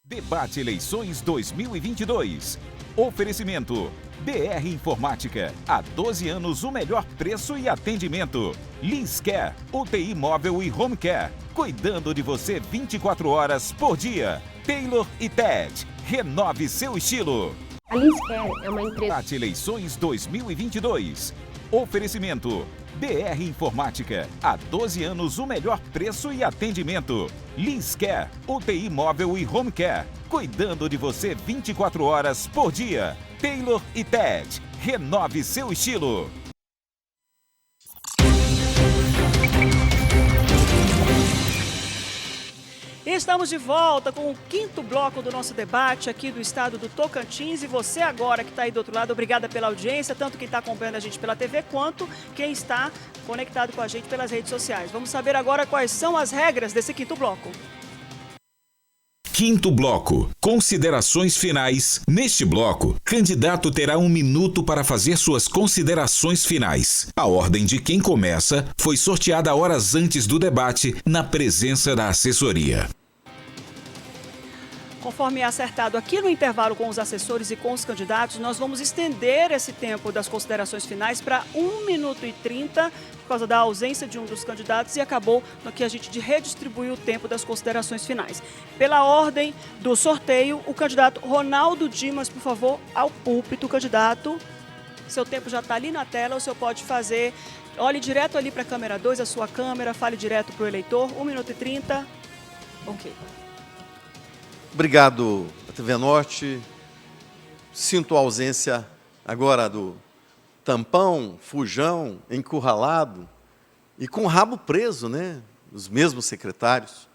Debate Eleições 2022. Oferecimento. BR Informática. Há 12 anos o melhor preço e atendimento. Linscare. UTI móvel e home care. Cuidando de você 24 horas por dia. Taylor e Ted. Renove seu estilo. A Linscare é uma empresa... Debate Eleições 2022. Oferecimento. BR Informática. Há 12 anos o melhor preço e atendimento. Linscare. UTI móvel e home care. Cuidando de você 24 horas por dia. Taylor e Ted. Renove seu estilo. Estamos de volta com o 5º bloco do nosso debate aqui do estado do Tocantins. E você agora que está aí do outro lado, obrigada pela audiência, tanto quem está acompanhando a gente pela TV, quanto quem está conectado com a gente pelas redes sociais. Vamos saber agora quais são as regras desse 5º bloco. 5º bloco. Considerações finais. Neste bloco, candidato terá 1 minuto para fazer suas considerações finais. A ordem de quem começa foi sorteada horas antes do debate, na presença da assessoria. Conforme é acertado aqui no intervalo com os assessores e com os candidatos, nós vamos estender esse tempo das considerações finais para 1 minuto e 30, por causa da ausência de um dos candidatos, e acabou no que a gente redistribuiu o tempo das considerações finais. Pela ordem do sorteio, o candidato Ronaldo Dimas, por favor, ao púlpito. Candidato, seu tempo já está ali na tela, o senhor pode fazer, olhe direto ali para a câmera 2, a sua câmera, fale direto para o eleitor, 1 minuto e 30, ok. Obrigado, TV Norte. Sinto a ausência agora do Tampão, Fujão, encurralado e com o rabo preso, né? Os mesmos secretários.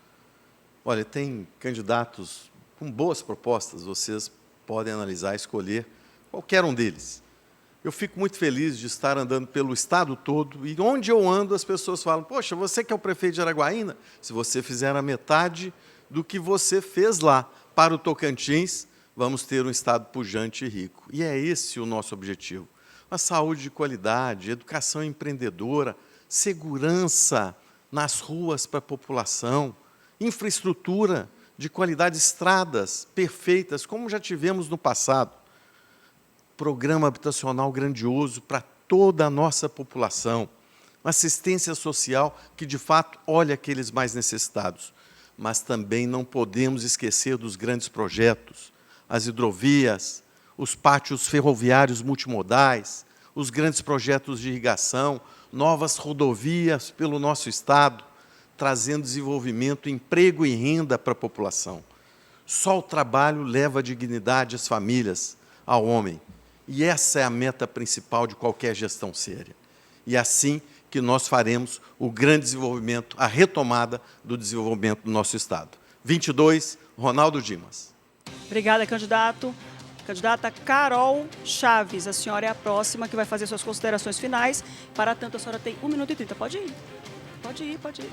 Olha, tem candidatos com boas propostas, vocês podem analisar, escolher qualquer um deles. Eu fico muito feliz de estar andando pelo estado todo e onde eu ando as pessoas falam, poxa, você que é o prefeito de Araguaína, se você fizer a metade do que você fez lá para o Tocantins, vamos ter um estado pujante e rico. E é esse o nosso objetivo. A saúde de qualidade, educação empreendedora, segurança nas ruas para a população, infraestrutura de qualidade, estradas perfeitas, como já tivemos no passado. Programa habitacional grandioso para toda a nossa população. Assistência social que, de fato, olha aqueles mais necessitados. Mas também não podemos esquecer dos grandes projetos, as hidrovias, os pátios ferroviários multimodais, os grandes projetos de irrigação, novas rodovias pelo nosso estado, trazendo desenvolvimento, emprego e renda para a população. Só o trabalho leva a dignidade às famílias, ao homem. E essa é a meta principal de qualquer gestão séria. E assim que nós faremos o grande desenvolvimento, a retomada do desenvolvimento do nosso estado. 22, Ronaldo Dimas. Obrigada, candidato. Candidata Carol Chaves, a senhora é a próxima que vai fazer suas considerações finais. Para tanto, a senhora tem 1 minuto e 30. Pode ir. Pode ir, pode ir.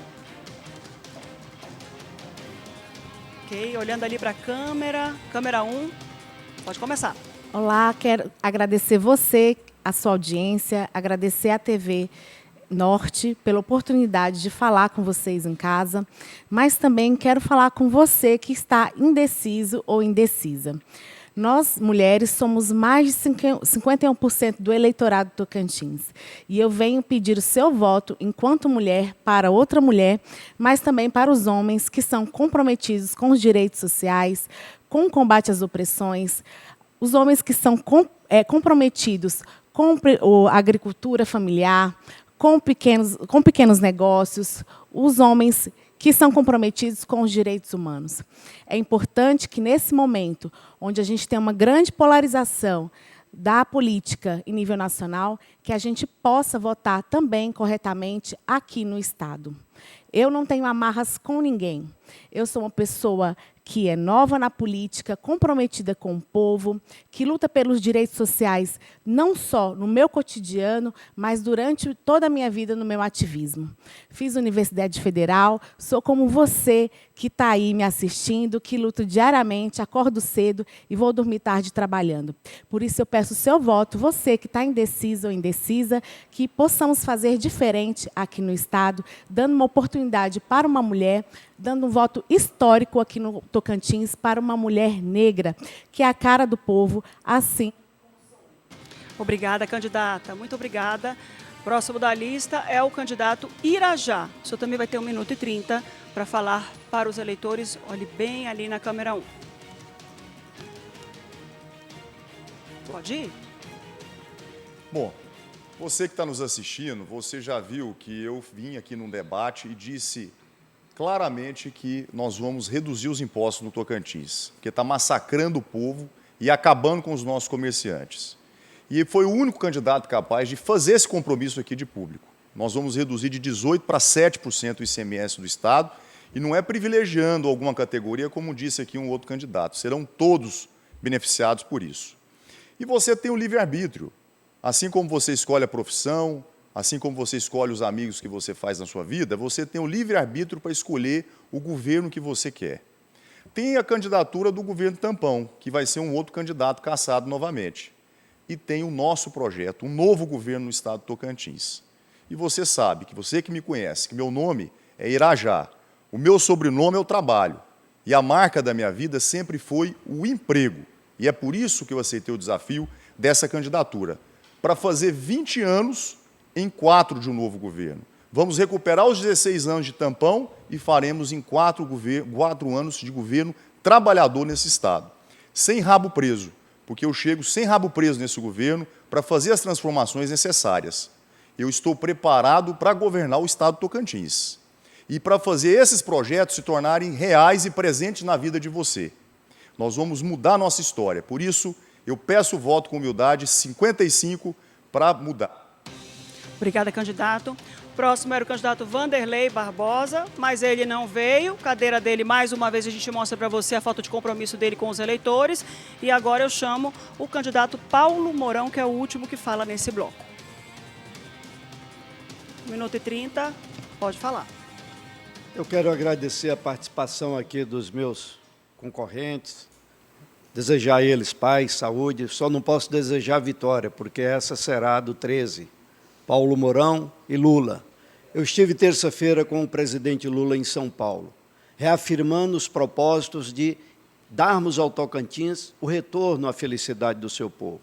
Ok, olhando ali para a câmera. Câmera 1. Pode começar. Olá, quero agradecer você, a sua audiência, agradecer à TV Norte pela oportunidade de falar com vocês em casa, mas também quero falar com você que está indeciso ou indecisa. Nós, mulheres, somos mais de 51% do eleitorado do Tocantins. E eu venho pedir o seu voto, enquanto mulher, para outra mulher, mas também para os homens que são comprometidos com os direitos sociais, com o combate às opressões, os homens que são comprometidos com a agricultura familiar, com pequenos negócios, os homens que são comprometidos com os direitos humanos. É importante que, nesse momento, onde a gente tem uma grande polarização da política em nível nacional, que a gente possa votar também corretamente aqui no Estado. Eu não tenho amarras com ninguém. Eu sou uma pessoa que é nova na política, comprometida com o povo, que luta pelos direitos sociais, não só no meu cotidiano, mas durante toda a minha vida no meu ativismo. Fiz Universidade Federal, sou como você que está aí me assistindo, que luto diariamente, acordo cedo e vou dormir tarde trabalhando. Por isso eu peço o seu voto, você que está indeciso ou indecisa, que possamos fazer diferente aqui no Estado, dando uma oportunidade para uma mulher, dando um voto histórico aqui no Tocantins para uma mulher negra, que é a cara do povo, assim. Obrigada, candidata. Muito obrigada. Próximo da lista é o candidato Irajá. O senhor também vai ter 1 minuto e 30 para falar para os eleitores. Olhe bem ali na câmera 1. Pode ir? Bom, você que está nos assistindo, você já viu que eu vim aqui num debate e disse claramente que nós vamos reduzir os impostos no Tocantins, porque está massacrando o povo e acabando com os nossos comerciantes. E foi o único candidato capaz de fazer esse compromisso aqui de público. Nós vamos reduzir de 18% para 7% o ICMS do Estado, e não é privilegiando alguma categoria, como disse aqui um outro candidato. Serão todos beneficiados por isso. E você tem o livre-arbítrio. Assim como você escolhe a profissão, assim como você escolhe os amigos que você faz na sua vida, você tem o livre-arbítrio para escolher o governo que você quer. Tem a candidatura do governo tampão, que vai ser um outro candidato caçado novamente. E tem o nosso projeto, um novo governo no estado do Tocantins. E você sabe, que você que me conhece, que meu nome é Irajá, o meu sobrenome é o trabalho, e a marca da minha vida sempre foi o emprego. E é por isso que eu aceitei o desafio dessa candidatura, para fazer 20 anos em 4 de um novo governo. Vamos recuperar os 16 anos de tampão e faremos em 4 anos de governo trabalhador nesse estado, sem rabo preso, porque eu chego sem rabo preso nesse governo para fazer as transformações necessárias. Eu estou preparado para governar o estado do Tocantins e para fazer esses projetos se tornarem reais e presentes na vida de você. Nós vamos mudar a nossa história, por isso eu peço o voto com humildade, 55 para mudar. Obrigada, candidato. Próximo era o candidato Vanderlei Barbosa, mas ele não veio. Cadeira dele, mais uma vez, a gente mostra para você a falta de compromisso dele com os eleitores. E agora eu chamo o candidato Paulo Mourão, que é o último que fala nesse bloco. 1 minuto e 30, pode falar. Eu quero agradecer a participação aqui dos meus concorrentes, desejar a eles paz, saúde, só não posso desejar vitória, porque essa será do 13. Paulo Mourão e Lula. Eu estive terça-feira com o presidente Lula em São Paulo, reafirmando os propósitos de darmos ao Tocantins o retorno à felicidade do seu povo.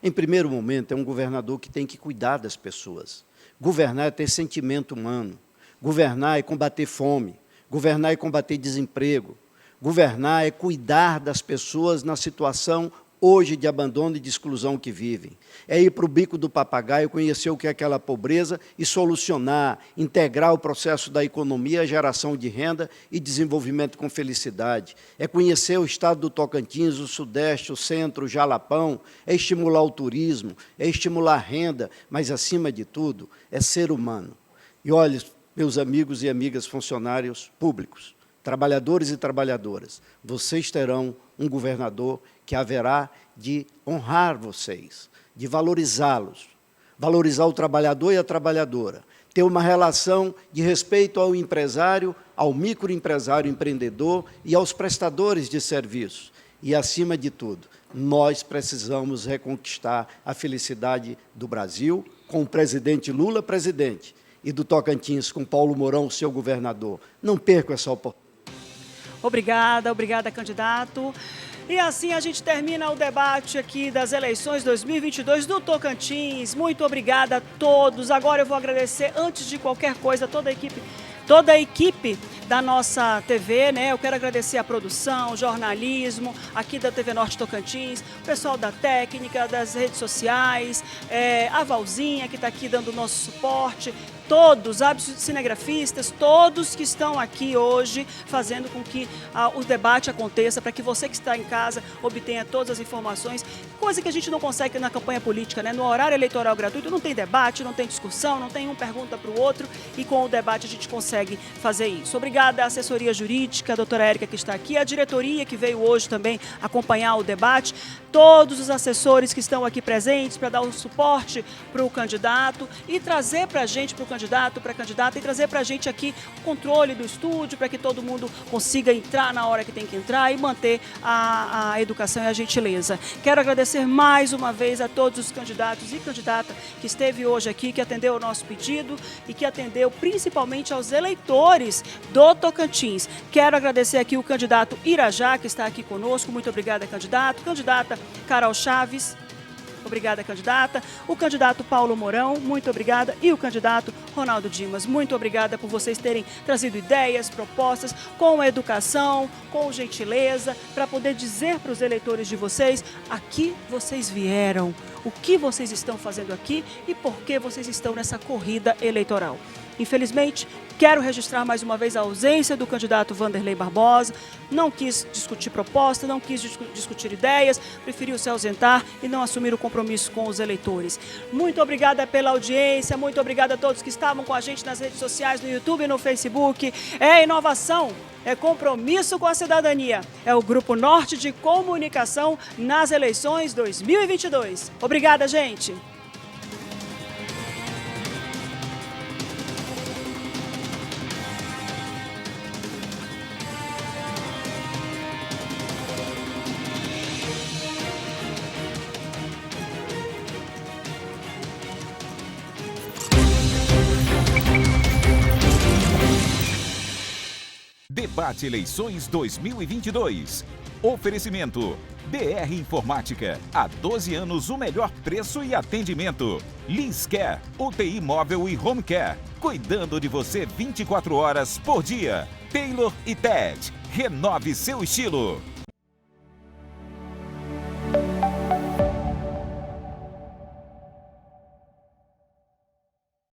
Em primeiro momento, é um governador que tem que cuidar das pessoas. Governar é ter sentimento humano. Governar é combater fome. Governar é combater desemprego. Governar é cuidar das pessoas na situação hoje de abandono e de exclusão que vivem. É ir para o bico do papagaio, conhecer o que é aquela pobreza e solucionar, integrar o processo da economia, a geração de renda e desenvolvimento com felicidade. É conhecer o estado do Tocantins, o Sudeste, o Centro, o Jalapão, é estimular o turismo, é estimular a renda, mas, acima de tudo, é ser humano. E olha, meus amigos e amigas funcionários públicos, trabalhadores e trabalhadoras, vocês terão um governador que haverá de honrar vocês, de valorizá-los, valorizar o trabalhador e a trabalhadora, ter uma relação de respeito ao empresário, ao microempresário empreendedor e aos prestadores de serviços. E, acima de tudo, nós precisamos reconquistar a felicidade do Brasil com o presidente Lula, presidente, e do Tocantins com Paulo Mourão, seu governador. Não percam essa oportunidade. Obrigada, obrigada, candidato. E assim a gente termina o debate aqui das eleições 2022 do Tocantins. Muito obrigada a todos. Agora eu vou agradecer, antes de qualquer coisa, toda a equipe da nossa TV, né? Eu quero agradecer a produção, o jornalismo, aqui da TV Norte Tocantins, o pessoal da técnica, das redes sociais, a Valzinha, que está aqui dando o nosso suporte, todos, cinegrafistas, todos que estão aqui hoje fazendo com que o debate aconteça, para que você que está em casa obtenha todas as informações, coisa que a gente não consegue na campanha política, né? No horário eleitoral gratuito não tem debate, não tem discussão, não tem um pergunta para o outro, e com o debate a gente consegue fazer isso. Obrigada à assessoria jurídica, a doutora Érica que está aqui, a diretoria que veio hoje também acompanhar o debate, todos os assessores que estão aqui presentes para dar o suporte para o candidato e trazer para a gente, para o candidato, para a candidata, e trazer para a gente aqui o controle do estúdio, para que todo mundo consiga entrar na hora que tem que entrar e manter a educação e a gentileza. Quero agradecer mais uma vez a todos os candidatos e candidata que esteve hoje aqui, que atendeu o nosso pedido e que atendeu principalmente aos eleitores do Tocantins. Quero agradecer aqui o candidato Irajá, que está aqui conosco. Muito obrigada, candidato. Candidata Carol Chaves. Obrigada, candidata. O candidato Paulo Mourão, muito obrigada. E o candidato Ronaldo Dimas, muito obrigada por vocês terem trazido ideias, propostas, com educação, com gentileza, para poder dizer para os eleitores de vocês aqui vocês vieram, o que vocês estão fazendo aqui e por que vocês estão nessa corrida eleitoral. Infelizmente, quero registrar mais uma vez a ausência do candidato Vanderlei Barbosa. Não quis discutir proposta, não quis discutir ideias, preferiu se ausentar e não assumir o compromisso com os eleitores. Muito obrigada pela audiência, muito obrigada a todos que estavam com a gente nas redes sociais, no YouTube e no Facebook. É inovação, é compromisso com a cidadania. É o Grupo Norte de Comunicação nas eleições 2022. Obrigada, gente! Debate Eleições 2022. Oferecimento: BR Informática. Há 12 anos o melhor preço e atendimento. Linscare, UTI móvel e home care. Cuidando de você 24 horas por dia. Taylor e Ted. Renove seu estilo.